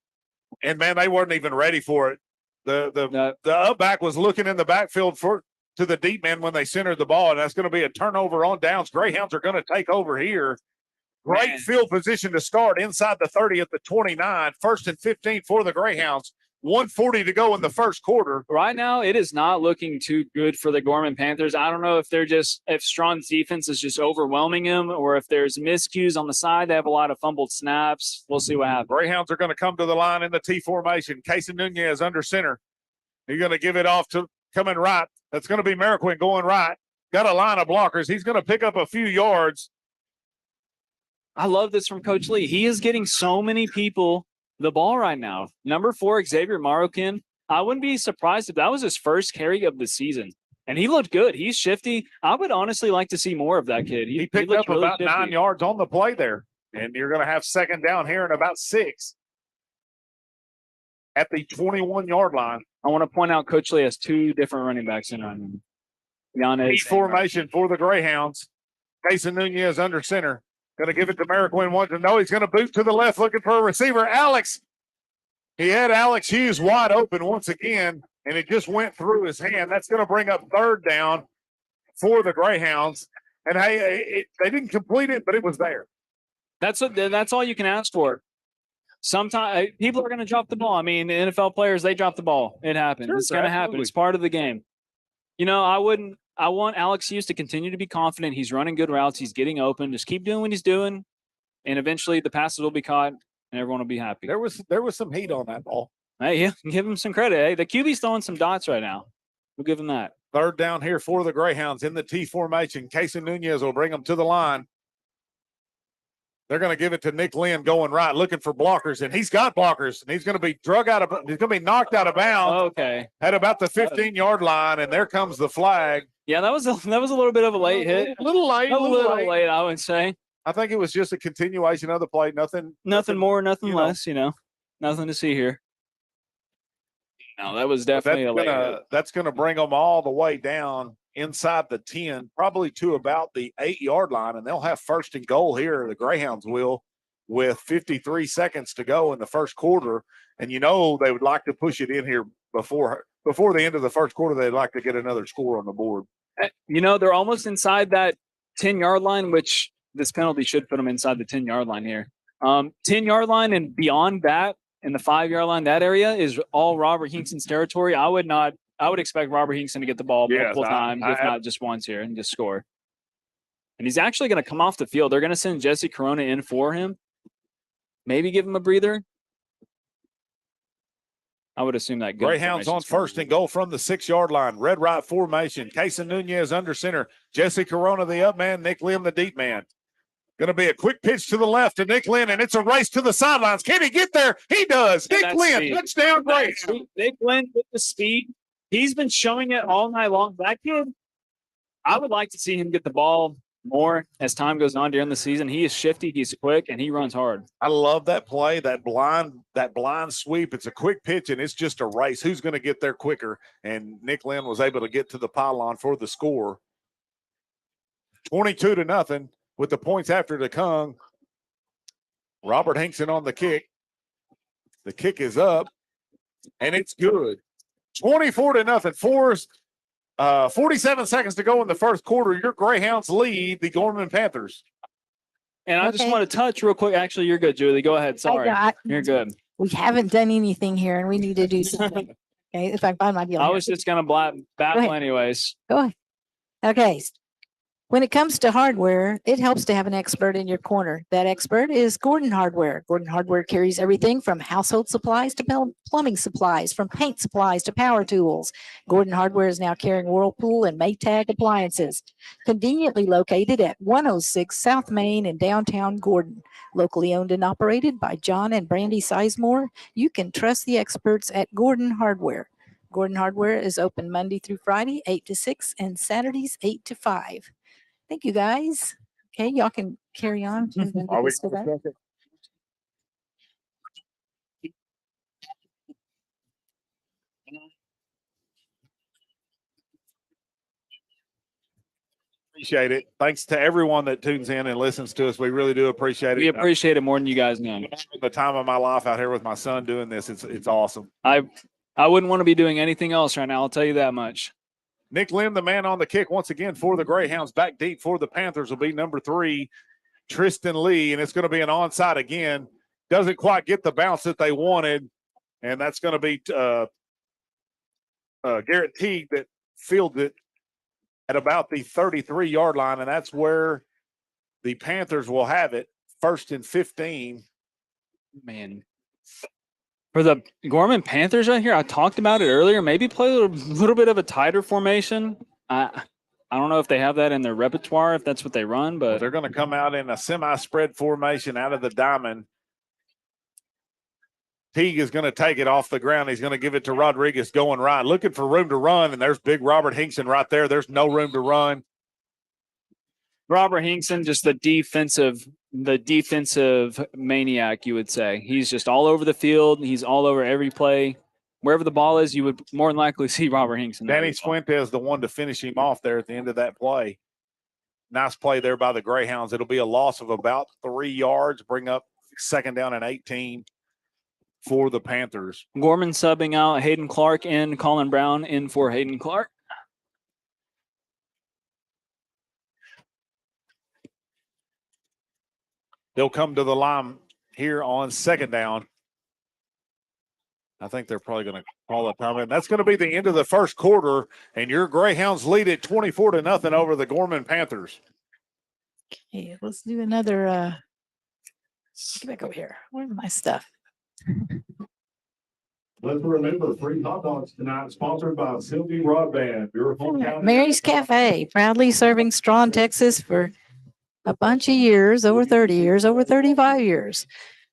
and man, they weren't even ready for it. The up back was looking in the backfield to the deep man when they centered the ball, and that's going to be a turnover on downs. Greyhounds are going to take over here. Great field position to start inside the 30 at the 29. 1st and 15 for the Greyhounds. 1:40 to go in the first quarter. Right now, it is not looking too good for the Gorman Panthers. I don't know if Strawn's defense is just overwhelming him, or if there's miscues on the side. They have a lot of fumbled snaps. We'll see what happens. Greyhounds are going to come to the line in the T formation. Casey Nunez under center. He's going to give it off to coming right. That's going to be Mariquin going right. Got a line of blockers. He's going to pick up a few yards. I love this from Coach Lee. He is getting so many people the ball right now. Number 4, Xavier Mariquin. I wouldn't be surprised if that was his first carry of the season. And he looked good. He's shifty. I would honestly like to see more of that kid. He picked up really about shifty. 9 yards on the play there. And you're going to have second down here in about 6 at the 21-yard line. I want to point out Coach Lee has 2 different running backs in on him. Heat formation for the Greyhounds. Casey Nunez under center. Going to give it to Mariquin. He's going to boot to the left looking for a receiver. He had Alex Hughes wide open once again, and it just went through his hand. That's going to bring up 3rd down for the Greyhounds. And, hey, they didn't complete it, but it was there. That's all you can ask for. Sometimes people are going to drop the ball. I mean, the NFL players, they drop the ball. It happens. Sure, it's going to happen. It's part of the game. You know, I want Alex Hughes to continue to be confident. He's running good routes. He's getting open. Just keep doing what he's doing, and eventually the passes will be caught, and everyone will be happy. There was some heat on that ball. Hey, yeah, give him some credit. Hey, the QB's throwing some dots right now. We'll give him that. 3rd down here for the Greyhounds in the T formation. Casey Nunez will bring them to the line. They're going to give it to Nick Lynn going right, looking for blockers, and he's got blockers, and he's going to be knocked out of bounds. Okay. At about the 15-yard line, and there comes the flag. Yeah, that was a little bit of a late hit. A little late, I would say. I think it was just a continuation of the play. Nothing more, nothing less. You know, nothing to see here. No, that was definitely a late hit. That's going to bring them all the way down inside the 10, probably to about the 8-yard line, and they'll have first and goal here. The Greyhounds will, with 53 seconds to go in the first quarter. And they would like to push it in here before the end of the first quarter. They'd like to get another score on the board. They're almost inside that 10-yard line, which this penalty should put them inside the 10-yard line here. 10-yard line and beyond that, in the 5-yard line, that area is all Robert Hingston's territory. I would expect Robert Hingston to get the ball multiple times, if not just once here, and just score. And he's actually going to come off the field. They're going to send Jesse Corona in for him. Maybe give him a breather. I would assume that. Greyhounds on first and goal from the 6-yard line. Red right formation. Casey Nunez under center. Jesse Corona the up man. Nick Lynn the deep man. Going to be a quick pitch to the left to Nick Lynn, and it's a race to the sidelines. Can he get there? He does. Nick Lynn, touchdown Greyhound. Nick Lynn with the speed. He's been showing it all night long. That kid, I would like to see him get the ball more as time goes on during the season. He is shifty, he's quick, and he runs hard. I love that play, that blind sweep. It's a quick pitch, and it's just a race. Who's going to get there quicker? And Nick Lynn was able to get to the pylon for the score. 22-0 with the points after to come. Robert Hingston on the kick. The kick is up, and it's good. 24-0. 47 seconds to go in the first quarter. Your Greyhounds lead the Gorman Panthers. And I just want to touch real quick. Actually, you're good, Julie. Go ahead. Sorry. You're good. We haven't done anything here, and we need to do something. Okay, if I find my deal. I was just going to battle anyways. Go ahead. Okay. When it comes to hardware, it helps to have an expert in your corner. That expert is Gordon Hardware. Gordon Hardware carries everything from household supplies to plumbing supplies, from paint supplies to power tools. Gordon Hardware is now carrying Whirlpool and Maytag appliances. Conveniently located at 106 South Main in downtown Gordon. Locally owned and operated by John and Brandy Sizemore, you can trust the experts at Gordon Hardware. Gordon Hardware is open Monday through Friday, 8 to 6, and Saturdays, 8 to 5. Thank you, guys. Okay, y'all can carry on. Appreciate it. Thanks to everyone that tunes in and listens to us. We really do appreciate it. We appreciate it more than you guys know. The time of my life out here with my son doing this, it's awesome. I wouldn't want to be doing anything else right now. I'll tell you that much. Nick Lynn, the man on the kick once again for the Greyhounds. Back deep for the Panthers will be number 3, Tristan Lee, and it's going to be an onside again. Doesn't quite get the bounce that they wanted, and that's going to be Garrett Teague that fielded it at about the 33-yard line, and that's where the Panthers will have it, 1st and 15. Man. For the Gorman Panthers right here, I talked about it earlier. Maybe play a little bit of a tighter formation. I don't know if they have that in their repertoire, if that's what they run, but they're going to come out in a semi-spread formation out of the diamond. Teague is going to take it off the ground. He's going to give it to Rodriguez going right, looking for room to run, and there's big Robert Hingston right there. There's no room to run. Robert Hingston, just the defensive maniac, you would say. He's just all over the field. He's all over every play. Wherever the ball is, you would more than likely see Robert Hingston. Danny Fuentes, the one to finish him off there at the end of that play. Nice play there by the Greyhounds. It'll be a loss of about 3 yards, bring up 2nd down and 18 for the Panthers. Gorman subbing out Hayden Clark in, Colin Brown in for Hayden Clark. They'll come to the line here on 2nd down. I think they're probably going to call that time. And that's going to be the end of the first quarter, and your Greyhounds lead it 24-0 over the Gorman Panthers. Okay, let's do another. Get back over here. Where's my stuff? Let's remember free hot dogs tonight, sponsored by Sylvie Broadband. Your hometown. Mary's Cafe, proudly serving Strawn, Texas for a bunch of years, over 30 years, over 35 years.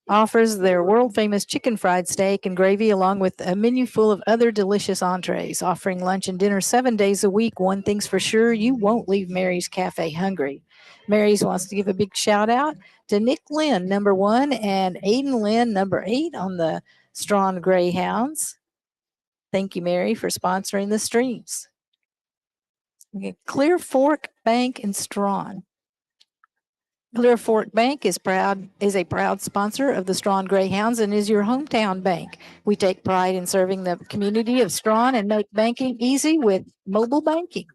Offers their world-famous chicken fried steak and gravy along with a menu full of other delicious entrees. Offering lunch and dinner 7 days a week. One thing's for sure, you won't leave Mary's Cafe hungry. Mary's wants to give a big shout out to Nick Lynn, number 1, and Aiden Lynn, number 8 on the Strawn Greyhounds. Thank you, Mary, for sponsoring the streams. Okay, Clear Fork Bank and Strawn. Clear Fork Bank is a proud sponsor of the Strawn Greyhounds and is your hometown bank. We take pride in serving the community of Strawn and make banking easy with mobile banking.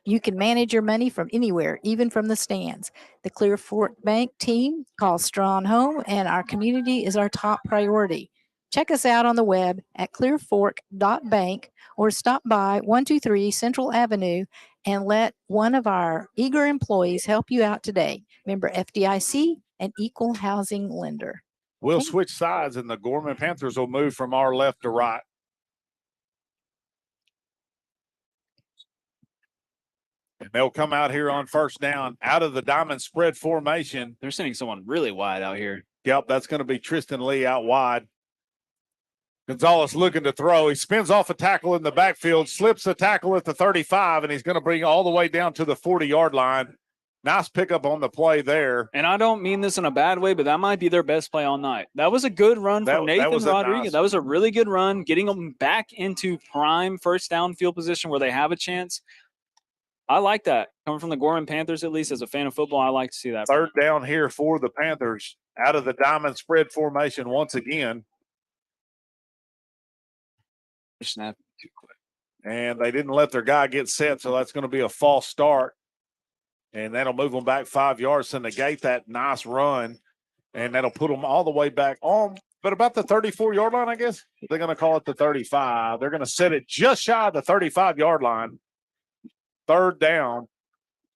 You can manage your money from anywhere, even from the stands. The Clear Fork Bank team calls Strawn home, and our community is our top priority. Check us out on the web at clearfork.bank or stop by 123 Central Avenue and let one of our eager employees help you out today. Member FDIC, an equal housing lender. We'll Okay. switch sides, and the Gorman Panthers will move from our left to right. And they'll come out here on first down out of the diamond spread formation. They're sending someone really wide out here. Yep, that's going to be Tristan Lee out wide. Gonzalez looking to throw. He spins off a tackle in the backfield, slips a tackle at the 35, and he's going to bring all the way down to the 40-yard line. Nice pickup on the play there. And I don't mean this in a bad way, but that might be their best play all night. That was a good run from Nathan Rodriguez. That was a really good run, getting them back into prime first down field position where they have a chance. I like that. Coming from the Gorman Panthers, at least as a fan of football, I like to see that. Third down here for the Panthers out of the diamond spread formation once again. Snap too quick. And they didn't let their guy get set, so that's going to be a false start. And that'll move them back 5 yards to negate that nice run. And that'll put them all the way back on, but about the 34-yard line, I guess. They're going to call it the 35. They're going to set it just shy of the 35-yard line. Third down.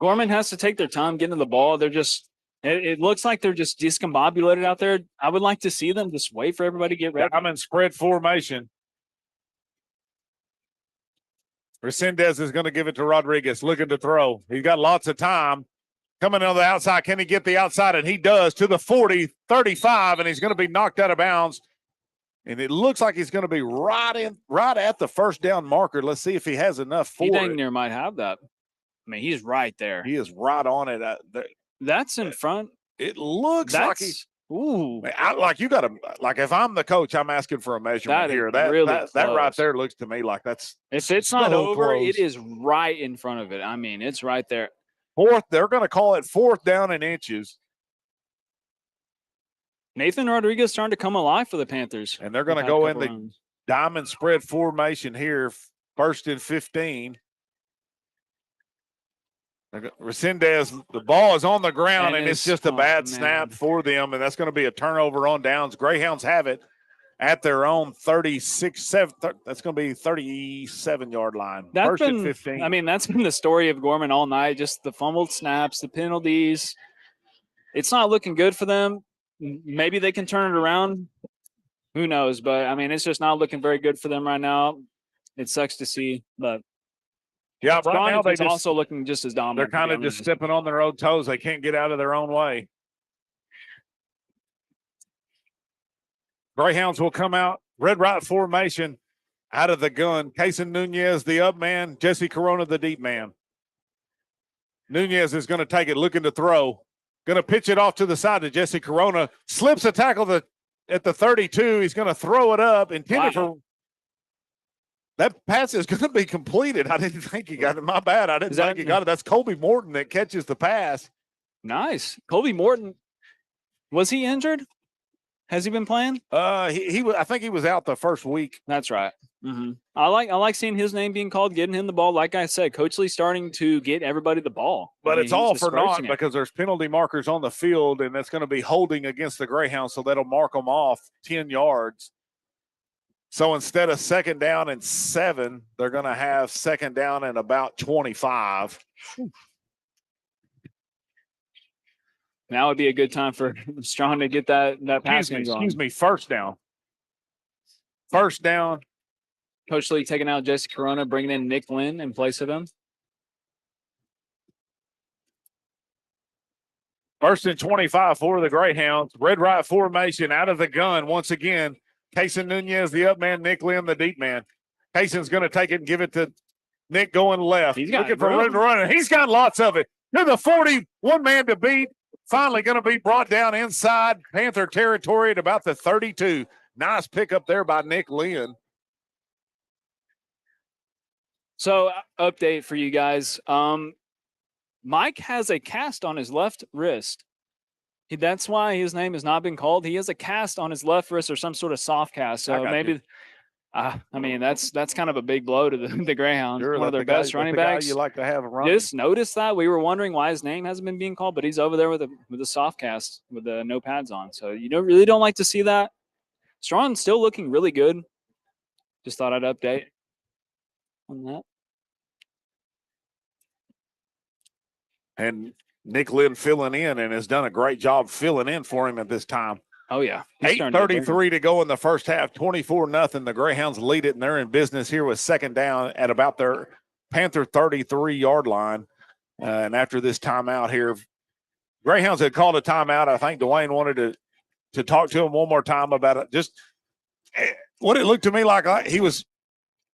Gorman has to take their time getting to the ball. They're just it looks like they're just discombobulated out there. I would like to see them just wait for everybody to get ready. I'm in spread formation. Resendez is going to give it to Rodriguez, looking to throw. He's got lots of time. Coming on the outside. Can he get the outside? And he does to the 40, 35, and he's going to be knocked out of bounds. And it looks like he's going to be right at the first down marker. Let's see if he has enough for he it. dang near might have that. I mean, he's right there. He is right on it. That's in front. It looks like he's. Ooh. You got to, if I'm the coach, I'm asking for a measurement here. That right there looks to me like that's. If it's not over, close. it is right in front of it. I mean, it's right there. Fourth, they're going to call it fourth down in inches. Nathan Rodriguez starting to come alive for the Panthers. And they're going to go in the diamond spread formation here, first and 15. Resendez, the ball is on the ground, and it's just a bad snap for them, and that's going to be a turnover on downs. Greyhounds have it at their own 36-7. That's going to be 37-yard line. First and 15. I mean, that's been the story of Gorman all night, just the fumbled snaps, the penalties. It's not looking good for them. Maybe they can turn it around. Who knows? But, I mean, it's just not looking very good for them right now. It sucks to see, but yeah, right now they're also looking just as dominant. They're kind of just stepping on their own toes. They can't get out of their own way. Greyhounds will come out, red right formation, out of the gun. Cason Nunez, the up man. Jesse Corona, the deep man. Nunez is going to take it, looking to throw. Going to pitch it off to the side to Jesse Corona. Slips a tackle at the 32. He's going to throw it up. Intended for that pass is going to be completed. I didn't think he got it. My bad. I didn't think he got it. That's Colby Morton that catches the pass. Nice. Colby Morton. Was he injured? Has he been playing? He was. I think he was out the first week. That's right. Mm-hmm. I like seeing his name being called, getting him the ball. Like I said, Coach Lee starting to get everybody the ball. But it's all for naught because there's penalty markers on the field, and that's going to be holding against the Greyhounds, so that'll mark them off 10 yards. So instead of second down and 7, they're going to have second down and about 25. Now would be a good time for Strawn to get that pass going. Excuse me, first down. First down. Coach Lee taking out Jesse Corona, bringing in Nick Lynn in place of him. First and 25 for the Greyhounds. Red right formation out of the gun once again. Cason Nunez, the up man. Nick Lynn, the deep man. Cason's going to take it and give it to Nick going left. He's looking for room to run, and he's got lots of it. To the 40, one man to beat. Finally going to be brought down inside Panther territory at about the 32. Nice pickup there by Nick Lynn. So update for you guys. Mike has a cast on his left wrist. That's why his name has not been called. He has a cast on his left wrist or some sort of soft cast. So maybe, I mean, that's kind of a big blow to the Greyhounds. Sure, One of their best running the guy backs. you like to have running. Just noticed that. We were wondering why his name hasn't been being called, but he's over there with a soft cast with the no pads on. So you really don't like to see that. Strawn still looking really good. Just thought I'd update on that. And Nick Lynn filling in and has done a great job filling in for him at this time. Oh, yeah. 8:33 to go in the first half, 24-0. The Greyhounds lead it, and they're in business here with second down at about their Panther 33-yard line. And after this timeout here, Greyhounds had called a timeout. I think Dwayne wanted to talk to him one more time about it. Just what it looked to me like he was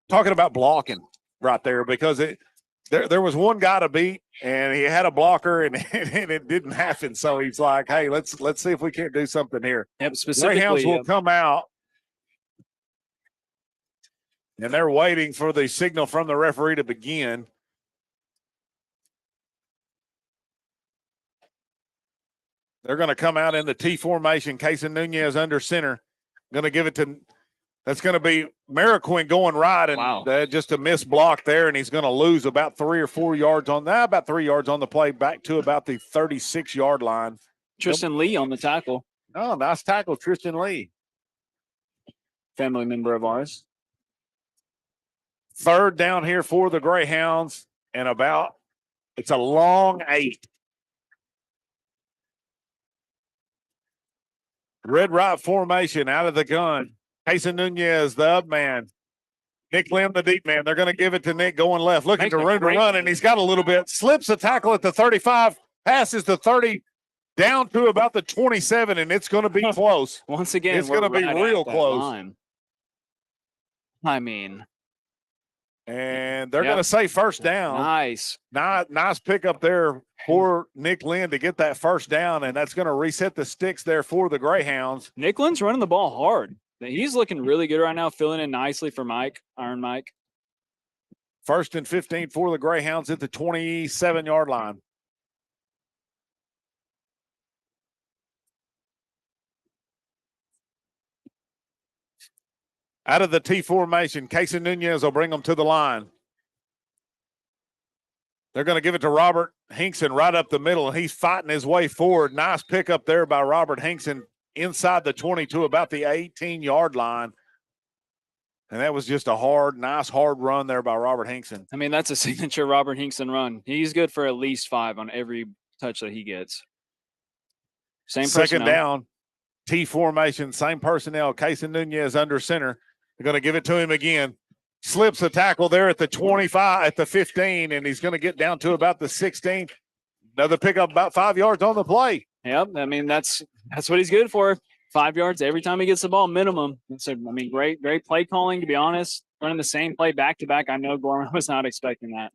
talking about blocking right there, because there was one guy to beat, and he had a blocker, and it didn't happen. So he's like, hey, let's see if we can't do something here. Yep, specifically. Greyhounds will come out, and they're waiting for the signal from the referee to begin. They're going to come out in the T formation. Casey Nunez under center. Going to give it to – that's going to be Mariquin going right, and just a missed block there, and he's going to lose about 3 or 4 yards on that, about 3 yards on the play, back to about the 36-yard line. Tristan Lee on the tackle. Oh, nice tackle, Tristan Lee. Family member of ours. Third down here for the Greyhounds, and it's a long 8. Red right formation out of the gun. Casey Nunez, the up man. Nick Lim, the deep man. They're going to give it to Nick going left, looking to run, and he's got a little bit. Slips a tackle at the 35, passes the 30, down to about the 27, and it's going to be close. Once again, it's going to be real close. Line. I mean. And they're going to say first down. Nice pickup there for Nick Lynn to get that first down, and that's going to reset the sticks there for the Greyhounds. Nick Lynn's running the ball hard. He's looking really good right now, filling in nicely for Iron Mike. First and 15 for the Greyhounds at the 27-yard line. Out of the T formation, Casey Nunez will bring them to the line. They're going to give it to Robert Hinkson right up the middle, and he's fighting his way forward. Nice pickup there by Robert Hinkson inside the 20 to about the 18-yard line. And that was just a nice hard run there by Robert Hinkson. I mean, that's a signature Robert Hinkson run. He's good for at least 5 on every touch that he gets. Same second personnel. Down, T formation, same personnel. Casey Nunez under center. They're going to give it to him again. Slips a tackle there at the 25, at the 15, and he's going to get down to about the 16. Another pickup about 5 yards on the play. Yep, I mean, that's what he's good for. 5 yards every time he gets the ball, minimum. So, I mean, great play calling, to be honest. Running the same play back-to-back. I know Gorman was not expecting that.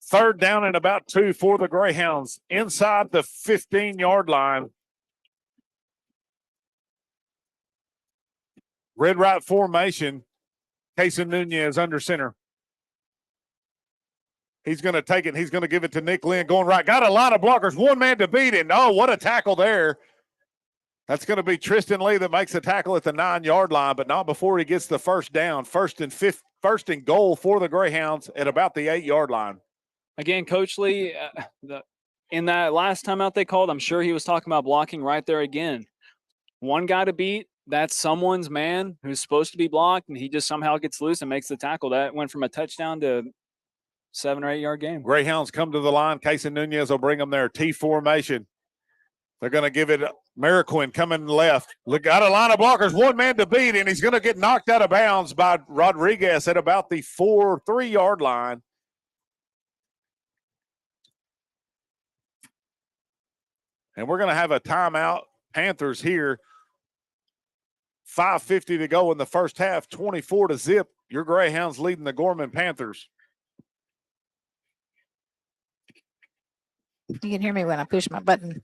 Third down and about 2 for the Greyhounds inside the 15-yard line. Red right formation. Casey Nunez under center. He's going to take it. He's going to give it to Nick Lynn going right. Got a lot of blockers. One man to beat it. Oh, what a tackle there. That's going to be Tristan Lee that makes the tackle at the 9-yard line, but not before he gets the first down. First and goal for the Greyhounds at about the 8-yard line. Again, Coach Lee, in that last time out they called, I'm sure he was talking about blocking right there again. One guy to beat. That's someone's man who's supposed to be blocked, and he just somehow gets loose and makes the tackle. That went from a touchdown to 7 or 8 yard game. Greyhounds come to the line. Casey Nunez will bring them there. T formation. They're going to give it Mariquin coming left. Look, got a line of blockers. One man to beat, and he's going to get knocked out of bounds by Rodriguez at about the 3-yard line. And we're going to have a timeout. Panthers here. 5:50 to go in the first half, 24-0. Your Greyhounds leading the Gorman Panthers. You can hear me when I push my button.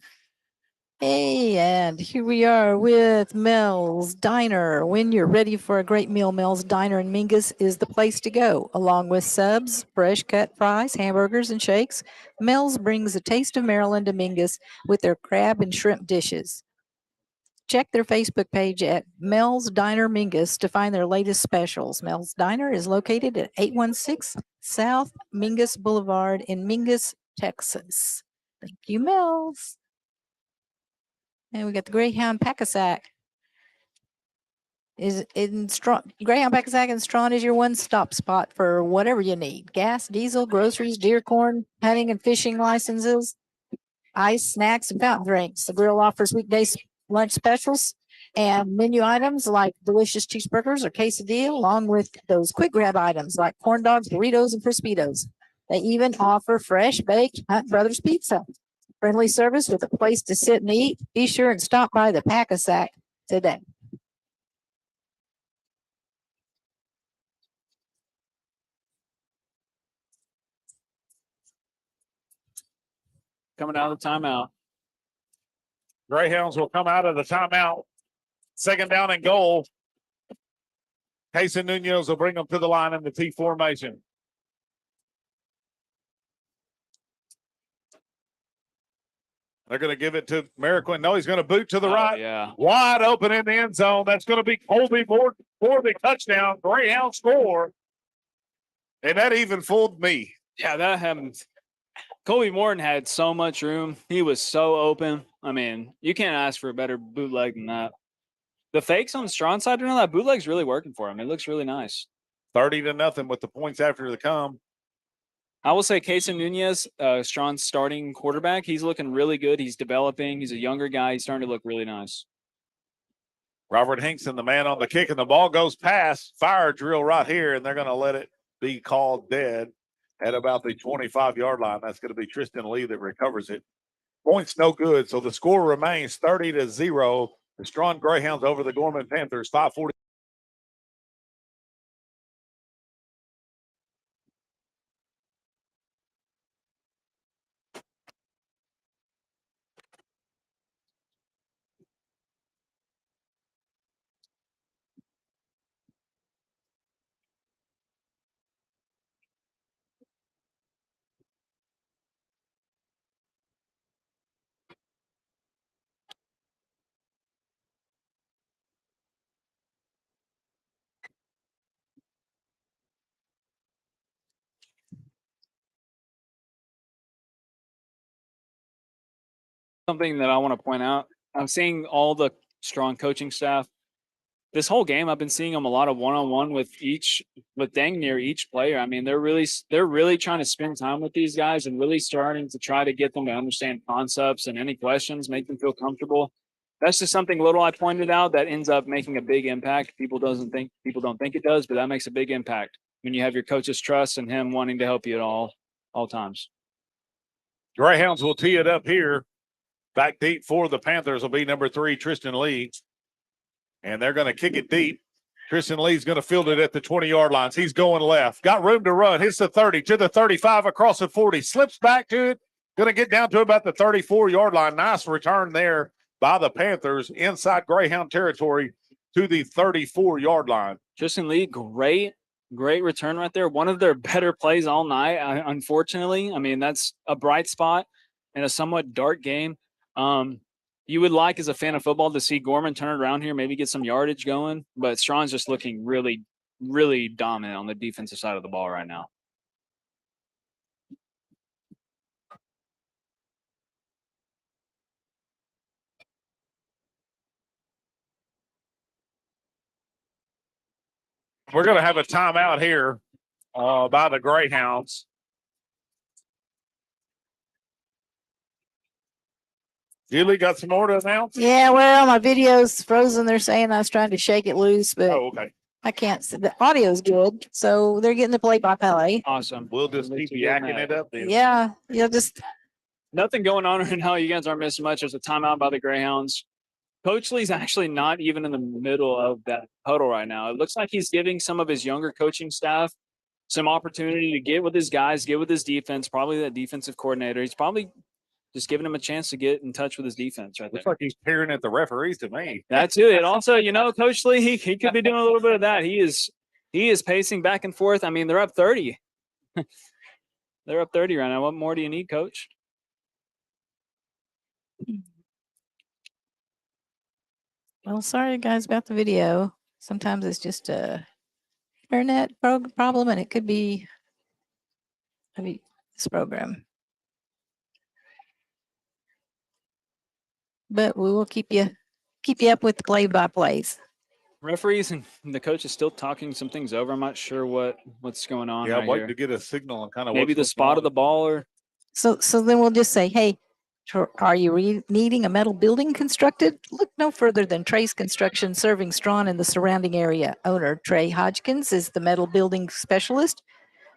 Hey, and here we are with Mel's Diner. When you're ready for a great meal, Mel's Diner in Mingus is the place to go. Along with subs, fresh cut fries, hamburgers, and shakes, Mel's brings a taste of Maryland to Mingus with their crab and shrimp dishes. Check their Facebook page at Mel's Diner Mingus to find their latest specials. Mel's Diner is located at 816 South Mingus Boulevard in Mingus, Texas. Thank you, Mel's. And we got the Greyhound Pack-a-Sack. Is in Strawn. Greyhound Pack-a-Sack and Strawn is your one-stop spot for whatever you need. Gas, diesel, groceries, deer corn, hunting and fishing licenses, ice, snacks, and fountain drinks. The grill offers weekdays lunch specials and menu items like delicious cheeseburgers or quesadilla, along with those quick grab items like corn dogs, burritos, and Crispitos. They even offer fresh baked Hunt Brothers pizza. Friendly service with a place to sit and eat. Be sure and stop by the Pack-a-Sack today. Coming out of the timeout. Greyhounds will come out of the timeout. Second down and goal. Casey Nunez will bring them to the line in the T formation. They're going to give it to Merriquin. No, he's going to boot to the right. Yeah. Wide open in the end zone. That's going to be Colby Morton for the touchdown. Greyhound score. And that even fooled me. Yeah, that happened. Colby Morton had so much room. He was so open. I mean, you can't ask for a better bootleg than that. The fakes on the Strawn side, you know, that bootleg's really working for him. It looks really nice. 30-0 with the points after the come. I will say Casey Nunez, Strawn's starting quarterback, he's looking really good. He's developing. He's a younger guy. He's starting to look really nice. Robert Hinkson, the man on the kick, and the ball goes past. Fire drill right here, and they're going to let it be called dead at about the 25-yard line. That's going to be Tristan Lee that recovers it. Points no good, so the score remains 30-0. The Strawn Greyhounds over the Gorman Panthers, 5:40. Something that I want to point out, I'm seeing all the Strawn coaching staff. This whole game, I've been seeing them a lot of one-on-one with dang near each player. I mean, they're really trying to spend time with these guys and really starting to try to get them to understand concepts and any questions, make them feel comfortable. That's just something little I pointed out that ends up making a big impact. People don't think it does, but that makes a big impact when you have your coach's trust and him wanting to help you at all times. Greyhounds will tee it up here. Back deep for the Panthers will be number 3, Tristan Lee. And they're going to kick it deep. Tristan Lee's going to field it at the 20-yard lines. He's going left. Got room to run. Hits the 30 to the 35 across the 40. Slips back to it. Going to get down to about the 34-yard line. Nice return there by the Panthers inside Greyhound territory to the 34-yard line. Tristan Lee, great return right there. One of their better plays all night, unfortunately. I mean, that's a bright spot in a somewhat dark game. You would like, as a fan of football, to see Gorman turn around here, maybe get some yardage going. But Strawn's just looking really, really dominant on the defensive side of the ball right now. We're going to have a timeout here by the Greyhounds. Julie, got some more to announce? Yeah, well, my video's frozen. They're saying I was trying to shake it loose, but Oh, okay. I can't. The audio's good, so they're getting the play-by-play. Awesome. We'll just keep yakking it up then. Yeah, just Nothing going on right now. You guys aren't missing much. There's a timeout by the Greyhounds. Coach Lee's actually not even in the middle of that huddle right now. It looks like he's giving some of his younger coaching staff some opportunity to get with his guys, get with his defense, probably that defensive coordinator. He's probably just giving him a chance to get in touch with his defense right there. Looks like he's peering at the referees to me. That's it. And also, Coach Lee, he could be doing a little bit of that. He is pacing back and forth. I mean, they're up 30. They're up 30 right now. What more do you need, Coach? Well, sorry guys about the video. Sometimes it's just a internet problem, and it could be this program. But we will keep you up with the play-by-plays. Referees and the coach is still talking some things over. I'm not sure what's going on. Yeah, right I'm waiting here. to get a signal and kind of Maybe the spot of the ball or So then we'll just say, hey, are you needing a metal building constructed? Look no further than Trey's Construction, serving Strawn and the surrounding area. Owner Trey Hodgkins is the metal building specialist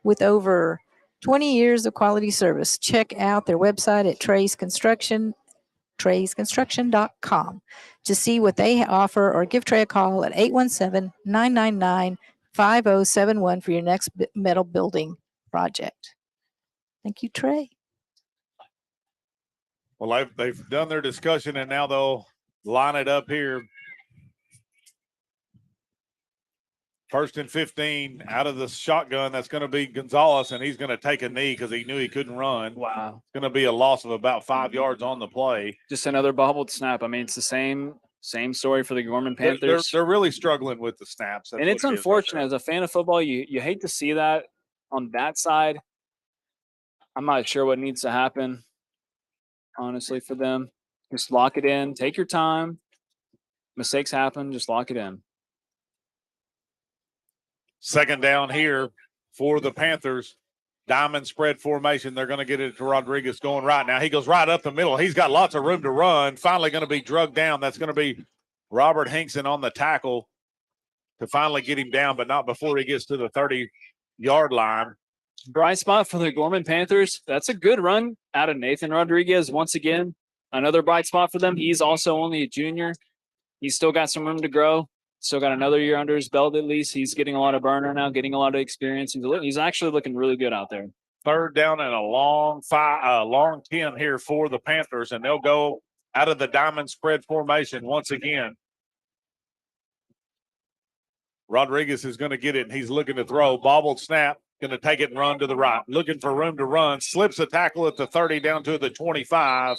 with over 20 years of quality service. Check out their website at treysconstruction.com to see what they offer, or give Trey a call at 817-999-5071 for your next metal building project. Thank you, Trey. Well, they've done their discussion, and now they'll line it up here. 1st and 15 out of the shotgun. That's going to be Gonzalez, and he's going to take a knee because he knew he couldn't run. wow. It's going to be a loss of about 5 yards on the play. Just another bobbled snap. I mean, it's the same story for the Gorman Panthers. They're really struggling with the snaps. That's and it's what it is unfortunate. right As a fan of football, you hate to see that on that side. I'm not sure what needs to happen, honestly, for them. Just lock it in. Take your time. Mistakes happen. Just lock it in. 2nd down here for the Panthers. Diamond spread formation. They're going to get it to Rodriguez going right now. He goes right up the middle. He's got lots of room to run. Finally going to be drugged down. That's going to be Robert Hinkson on the tackle to finally get him down, but not before he gets to the 30-yard line. Bright spot for the Gorman Panthers. That's a good run out of Nathan Rodriguez. Once again, another bright spot for them. He's also only a junior. He's still got some room to grow. Still got another year under his belt at least. He's getting a lot of burner now, getting a lot of experience. He's actually looking really good out there. 3rd down and a long 10 here for the Panthers, and they'll go out of the diamond spread formation once again. Rodriguez is going to get it, and he's looking to throw. Bobbled snap, going to take it and run to the right. Looking for room to run. Slips a tackle at the 30 down to the 25.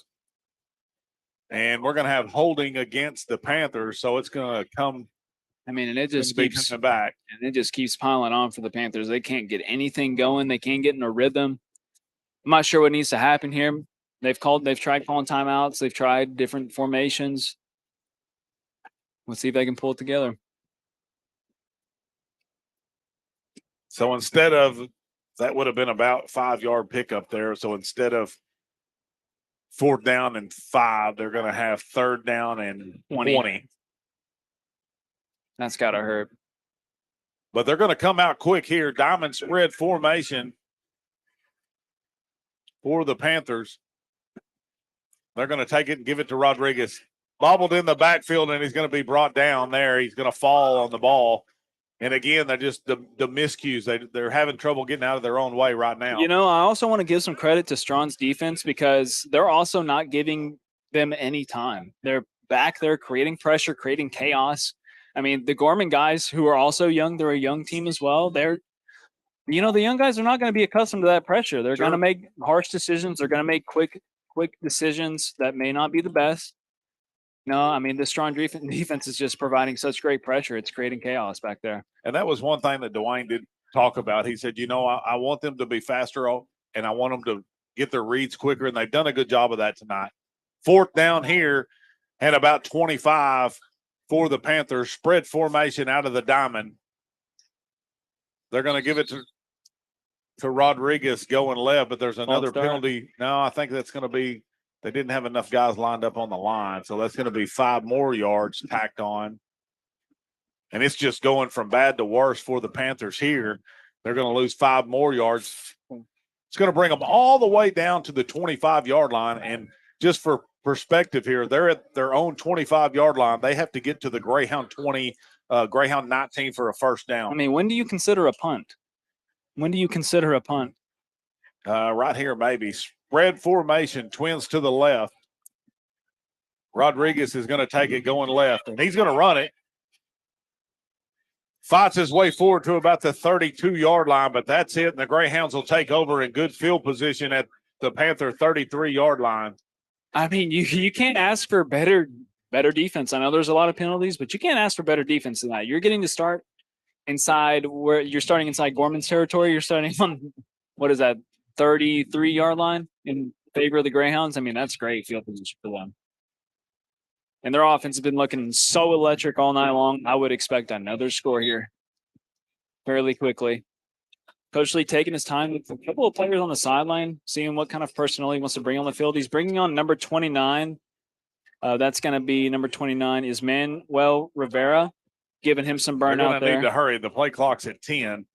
And we're going to have holding against the Panthers, so it's going to come. I mean, and it just keeps coming back. And it just keeps piling on for the Panthers. They can't get anything going. They can't get in a rhythm. I'm not sure what needs to happen here. They've tried calling timeouts. They've tried different formations. Let's see if they can pull it together. So instead of that would have been about 5-yard pickup there. So instead of 4th down and 5, they're going to have 3rd down and 20. That's got to hurt. But they're going to come out quick here. Diamond spread formation for the Panthers. They're going to take it and give it to Rodriguez. Bobbled in the backfield, and he's going to be brought down there. He's going to fall on the ball. And again, they're just the miscues. They're having trouble getting out of their own way right now. I also want to give some credit to Strawn's defense because they're also not giving them any time. They're back there creating pressure, creating chaos. I mean, the Gorman guys who are also young, they're a young team as well. The young guys are not going to be accustomed to that pressure. They're going to make harsh decisions. They're going to make quick decisions that may not be the best. No, I mean, the Strawn defense is just providing such great pressure. It's creating chaos back there. And that was one thing that Dwayne did talk about. He said, I want them to be faster, and I want them to get their reads quicker, and they've done a good job of that tonight. 4th down here and about 25 for the Panthers. Spread formation out of the diamond. They're going to give it to Rodriguez going left, but there's another penalty. No, I think that's going to be – they didn't have enough guys lined up on the line, so that's going to be 5 more yards tacked on. And it's just going from bad to worse for the Panthers here. They're going to lose 5 more yards. It's going to bring them all the way down to the 25-yard line. And just for perspective here, they're at their own 25-yard line. They have to get to the Greyhound 20, Greyhound 19 for a 1st down. I mean, when do you consider a punt? Right here, maybe. Spread formation, twins to the left. Rodriguez is going to take it going left, and he's going to run it. Fights his way forward to about the 32-yard line, but that's it. And the Greyhounds will take over in good field position at the Panther 33-yard line. I mean, you can't ask for better defense. I know there's a lot of penalties, but you can't ask for better defense than that. You're getting to start inside where you're starting inside Gorman's territory. You're starting on, what is that, 33-yard line in favor of the Greyhounds. I mean, that's great field position for them. And their offense has been looking so electric all night long. I would expect another score here fairly quickly. Coach Lee taking his time with a couple of players on the sideline, seeing what kind of personnel he wants to bring on the field. He's bringing on number 29. That's going to be number 29 is Manuel Rivera, giving him some burn out there. They're going to need to hurry. The play clock's at 10.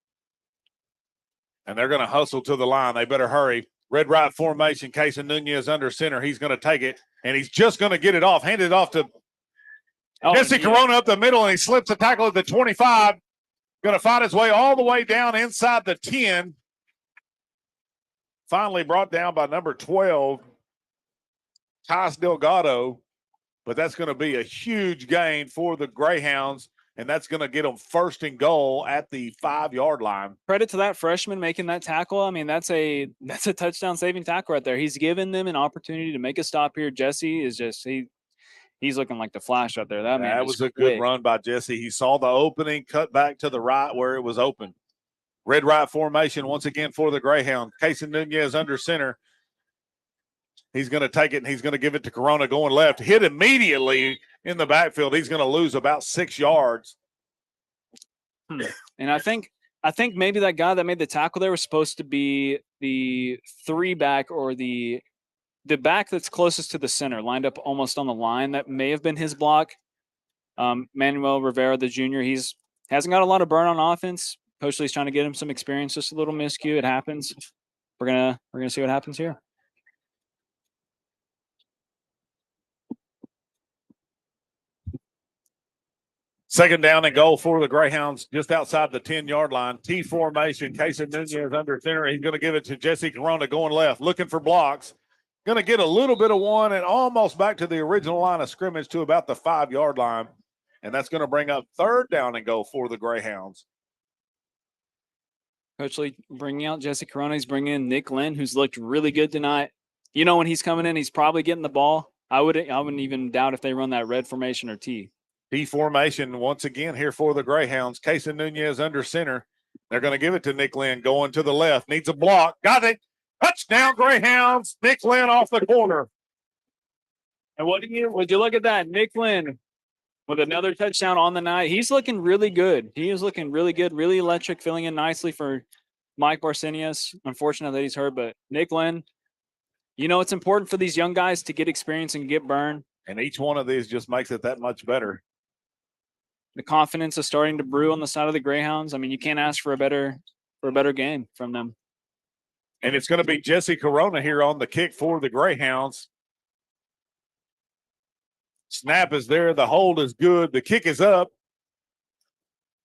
And they're going to hustle to the line. They better hurry. Red right formation. Casey Nunez under center. He's going to take it, and he's just going to get it off. Hand it off to Jesse Corona up the middle, and he slips a tackle at the 25. Going to find his way all the way down inside the 10. Finally brought down by number 12, Tyus Delgado. But that's going to be a huge gain for the Greyhounds, and that's going to get them first and goal at the 5-yard line. Credit to that freshman making that tackle. I mean, that's a touchdown saving tackle right there. He's given them an opportunity to make a stop here. Jesse is just he's looking like the Flash out there. That was a good run by Jesse. He saw the opening, cut back to the right where it was open. Red right formation once again for the Greyhound. Casey Nunez under center. He's going to take it, and he's going to give it to Corona going left. Hit immediately in the backfield. He's going to lose about 6 yards. And I think maybe that guy that made the tackle there was supposed to be the 3-back or the back that's closest to the center, lined up almost on the line. That may have been his block. Manuel Rivera, the junior, hasn't got a lot of burn on offense. Coach Lee's trying to get him some experience. Just a little miscue. It happens. We're gonna see what happens here. Second down and goal for the Greyhounds just outside the 10-yard line. T formation. Casey Nunez under center. He's going to give it to Jesse Corona going left, looking for blocks. Going to get a little bit of one and almost back to the original line of scrimmage to about the 5-yard line. And that's going to bring up third down and goal for the Greyhounds. Coach Lee bringing out Jesse Corona. He's bringing in Nick Lynn, who's looked really good tonight. You know, when he's coming in, he's probably getting the ball. I wouldn't even doubt if they run that red formation or T. T formation once again here for the Greyhounds. Casey Nunez under center. They're going to give it to Nick Lynn going to the left. Needs a block. Got it. Touchdown Greyhounds. Nick Lynn off the corner. And would you look at that? Nick Lynn with another touchdown on the night. He's looking really good. He is looking really good, really electric, filling in nicely for Mike Barsenius. Unfortunate that he's hurt, but Nick Lynn, you know, it's important for these young guys to get experience and get burn. And each one of these just makes it that much better. The confidence is starting to brew on the side of the Greyhounds. I mean, you can't ask for a better game from them. And it's going to be Jesse Corona here on the kick for the Greyhounds. Snap is there. The hold is good. The kick is up.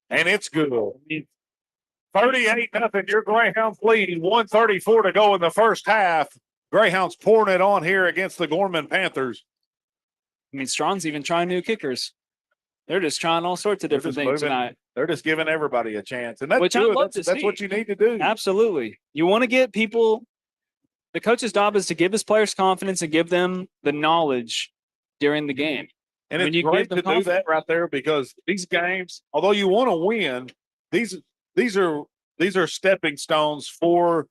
And it's good. 38-0. Your Greyhounds lead. 1:34 to go in the first half. Greyhounds pouring it on here against the Gorman Panthers. I mean, Strawn's even trying new kickers. They're just trying all sorts of different things tonight. They're just giving everybody a chance. And that's Which good. I'd love to That's see. what you need to do. Absolutely. You want to get people – the coach's job is to give his players confidence and give them the knowledge during the game. And When it's you great give to them do that right there because these games, although you want to win, these are stepping stones for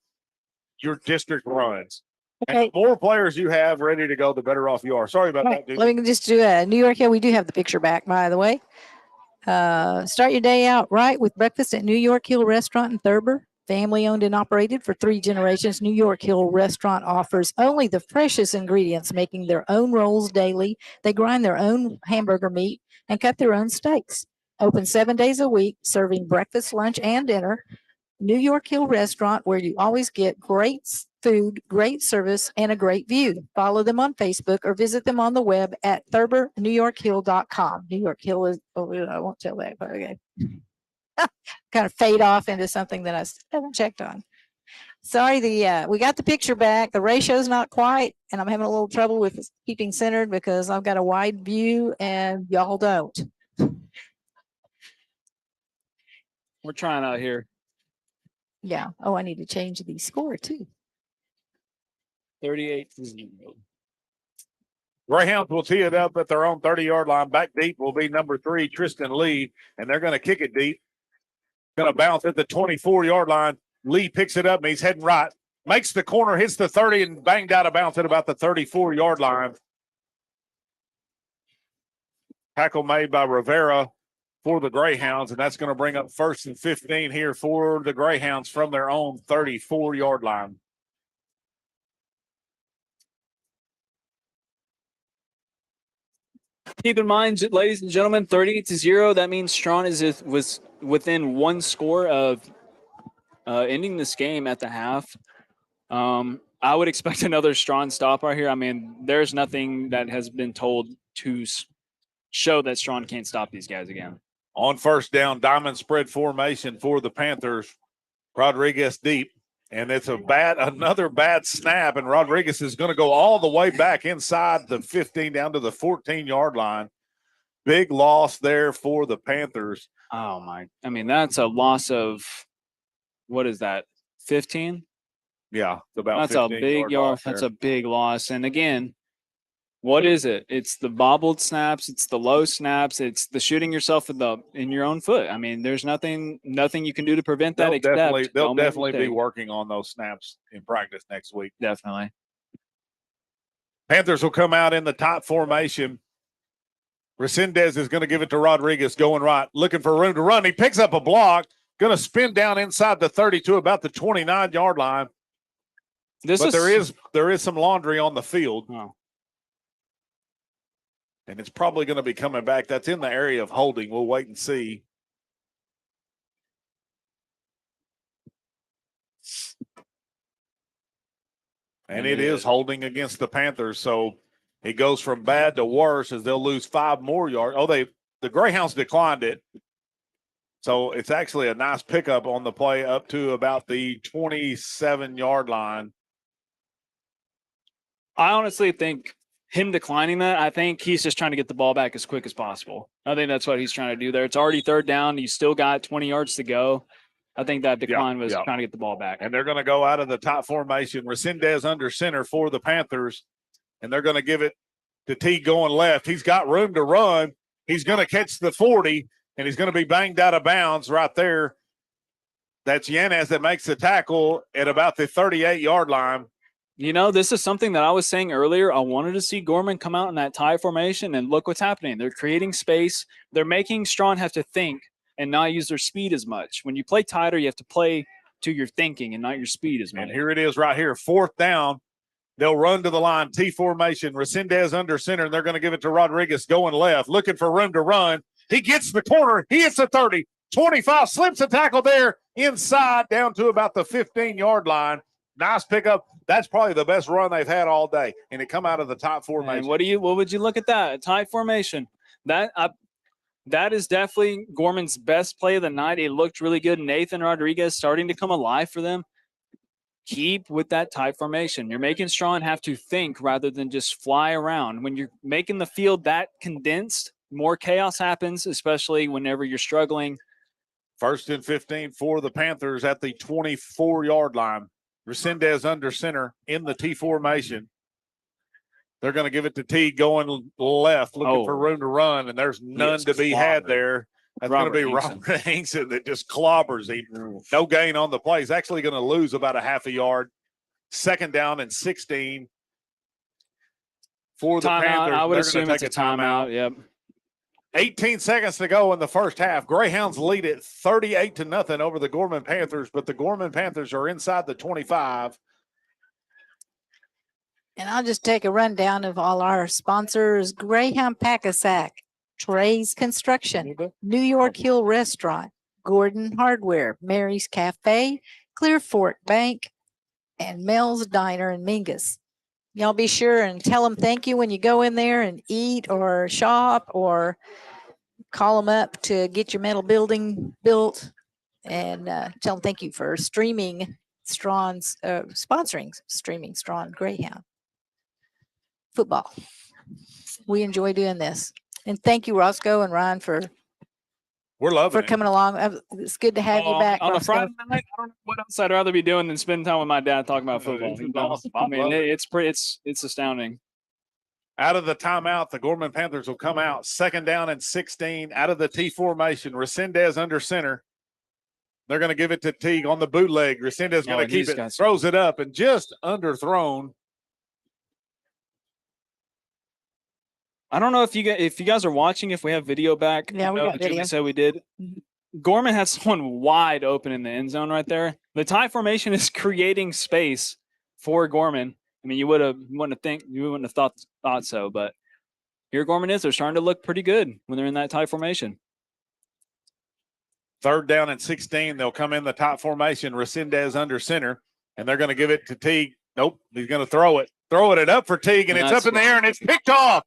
your district runs. Okay. And the more players you have ready to go, the better off you are. Sorry about that, dude. Let me just do a New York Hill. We do have the picture back, by the way. Start your day out right with breakfast at New York Hill Restaurant in Thurber. Family owned and operated for 3 generations, New York Hill Restaurant offers only the freshest ingredients, making their own rolls daily. They grind their own hamburger meat and cut their own steaks. Open 7 days a week, serving breakfast, lunch, and dinner. New York Hill Restaurant, where you always get great food, great service, and a great view. Follow them on Facebook or visit them on the web at ThurberNewYorkHill.com. New York Hill is, I won't tell that, but okay. Kind of fade off into something that I haven't checked on. Sorry, we got the picture back. The ratio's not quite, and I'm having a little trouble with keeping centered because I've got a wide view and y'all don't. We're trying out here. Yeah. Oh, I need to change the score too. 38-0. Greyhounds will tee it up at their own 30-yard line. Back deep will be number 3, Tristan Lee, and they're going to kick it deep. Going to bounce at the 24-yard line. Lee picks it up, and he's heading right. Makes the corner, hits the 30, and banged out of bounds at about the 34-yard line. Tackle made by Rivera for the Greyhounds, and that's going to bring up 1st and 15 here for the Greyhounds from their own 34-yard line. Keep in mind, ladies and gentlemen, 38-0. That means Strawn was within 1 score of ending this game at the half. I would expect another Strawn stop right here. I mean, there's nothing that has been told to show that Strawn can't stop these guys again. On 1st down, diamond spread formation for the Panthers. Rodriguez deep, and it's another bad snap, and Rodriguez is going to go all the way back inside the 15 down to the 14-yard line. Big loss there for the Panthers. Oh, my. I mean, that's a loss of, what is that, 15? Yeah, about that's a big yard. That's a big loss. And again, what is it? It's the bobbled snaps. It's the low snaps. It's the shooting yourself in your own foot. I mean, there's nothing you can do to prevent that. They'll definitely be working on those snaps in practice next week. Definitely. Panthers will come out in the top formation. Resendez is going to give it to Rodriguez, going right, looking for room to run. He picks up a block, going to spin down inside the 32, about the 29-yard line. There is some laundry on the field. Oh. And it's probably going to be coming back. That's in the area of holding. We'll wait and see. And it is holding against the Panthers. So it goes from bad to worse as they'll lose 5 more yards. Oh, the Greyhounds declined it. So it's actually a nice pickup on the play up to about the 27-yard line. I honestly think him declining that, I think he's just trying to get the ball back as quick as possible. I think that's what he's trying to do there. It's already 3rd down. You still got 20 yards to go. I think that decline was trying to get the ball back. And they're going to go out of the top formation. Resendez under center for the Panthers, and they're going to give it to T going left. He's got room to run. He's going to catch the 40, and he's going to be banged out of bounds right there. That's Yanez that makes the tackle at about the 38-yard line. You know, this is something that I was saying earlier. I wanted to see Gorman come out in that tie formation, and look what's happening. They're creating space. They're making Strawn have to think and not use their speed as much. When you play tighter, you have to play to your thinking and not your speed as much. And here it is right here, 4th down. They'll run to the line, T formation. Resendez under center, and they're going to give it to Rodriguez going left, looking for room to run. He gets the corner. He hits the 30, 25, slips a tackle there inside down to about the 15-yard line. Nice pickup. That's probably the best run they've had all day, and it come out of the top formation. And what would you look at that? A tight formation. That is definitely Gorman's best play of the night. It looked really good. Nathan Rodriguez starting to come alive for them. Keep with that tight formation. You're making Strawn have to think rather than just fly around. When you're making the field that condensed, more chaos happens, especially whenever you're struggling. 1st and 15 for the Panthers at the 24-yard line. Resendez under center in the T formation. They're going to give it to T going left, looking for room to run, and there's none to be had there. That's going to be Robert Hinkson that just clobbers him. No gain on the play. He's actually going to lose about a half a yard. 2nd down and 16 for the Panthers. I would assume it's a timeout. Yep. 18 seconds to go in the first half. Greyhounds lead it 38-0 over the Gorman Panthers, but the Gorman Panthers are inside the 25. And I'll just take a rundown of all our sponsors: Greyhound Pack-A-Sack, Trey's Construction, New York Hill Restaurant, Gordon Hardware, Mary's Cafe, Clear Fork Bank, and Mel's Diner in Mingus. Y'all be sure and tell them thank you when you go in there and eat or shop, or call them up to get your metal building built, and tell them thank you for streaming Strawn's sponsoring streaming Strawn Greyhound football. We enjoy doing this. And thank you, Roscoe and Ryan, for We're loving it. coming along. It's good to have you back, on a Roscoe. Friday night. I don't know what else I'd rather be doing than spending time with my dad talking about football. It's You know? awesome. I mean, love it. it's astounding. Out of the timeout, the Gorman Panthers will come out 2nd down and 16 out of the T formation. Resendez under center. They're going to give it to Teague on the bootleg. Resendez going to keep it, throws it up, and just underthrown. I don't know if you guys are watching, if we have video back. Yeah, we got video. Said we did. Gorman has someone wide open in the end zone right there. The tie formation is creating space for Gorman. I mean, you wouldn't have thought so, but here Gorman is. They're starting to look pretty good when they're in that tie formation. 3rd down and 16. They'll come in the top formation. Resendez under center, and they're going to give it to Teague. Nope, he's going to throw it. Throwing it up for Teague, and it's up in the air, and it's picked off.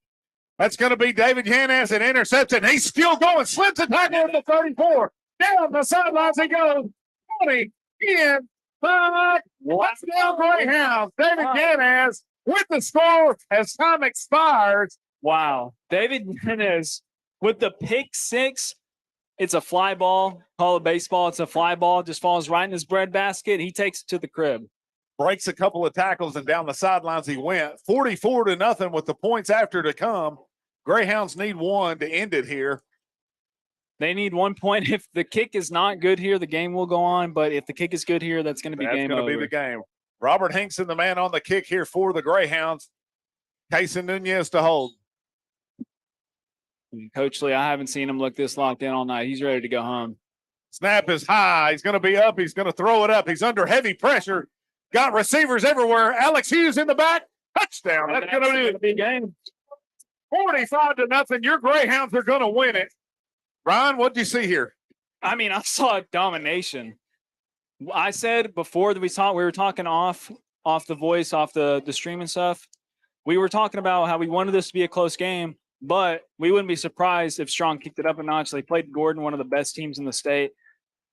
That's going to be David Yanez, an interception. He's still going. Slips a tackle at the 34. Down the sidelines he goes. 20, 10, 5. Let's down Greyhounds. David Yanez with the score as time expires. Wow. David Yanez with the pick 6. It's a fly ball. Call it baseball. It's a fly ball. Just falls right in his breadbasket. He takes it to the crib. Breaks a couple of tackles, and down the sidelines he went. 44-0 with the points after to come. Greyhounds need 1 to end it here. They need 1 point. If the kick is not good here, the game will go on. But if the kick is good here, that's going to be game over. That's going to be the game. Robert Hinkson, the man on the kick here for the Greyhounds. Casey Nunez to hold. Coach Lee, I haven't seen him look this locked in all night. He's ready to go home. Snap is high. He's going to be up. He's going to throw it up. He's under heavy pressure. Got receivers everywhere. Alex Hughes in the back. Touchdown. That's going to be a big game. 45-0. Your Greyhounds are going to win it. Ryan, what did you see here? I mean, I saw domination. I said before that we were talking off the voice, off the stream and stuff. We were talking about how we wanted this to be a close game, but we wouldn't be surprised if Strawn kicked it up a notch. They played Gordon, one of the best teams in the state.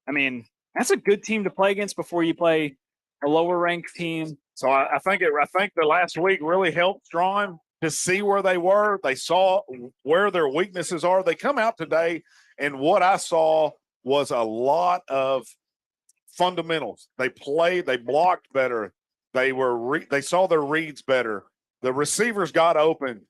I mean, that's a good team to play against before you play a lower ranked team. So I think the last week really helped Strawn to see where they were. They saw where their weaknesses are. They come out today, and what I saw was a lot of fundamentals. They played, they blocked better. They saw their reads better. The receivers got open.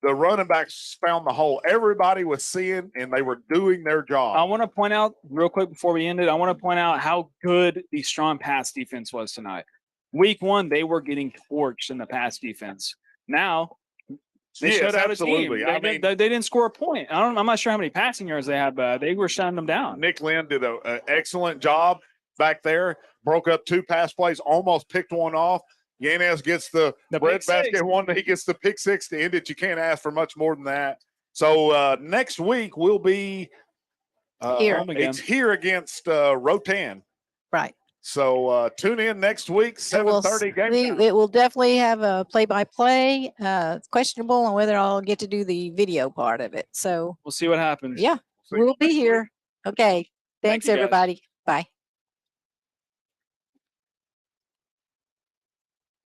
The running backs found the hole. Everybody was seeing, and they were doing their job. I want to point out real quick before we end it, I want to point out how good the Strawn pass defense was tonight. Week 1, they were getting torched in the pass defense. Now, they shut out absolutely. a team. They didn't score a point. I'm not sure how many passing yards they had, but they were shutting them down. Nick Lynn did an excellent job back there. Broke up 2 pass plays, almost picked one off. Yanez gets the breadbasket one. He gets the pick 6 to end it. You can't ask for much more than that. So next week we'll be Here. It's here against Rotan. Right. So tune in next week, 7:30 game time. It will definitely have a play-by-play. It's questionable on whether I'll get to do the video part of it. So We'll see what happens. yeah, we'll be here. Okay. Thanks, you, guys. everybody. Bye.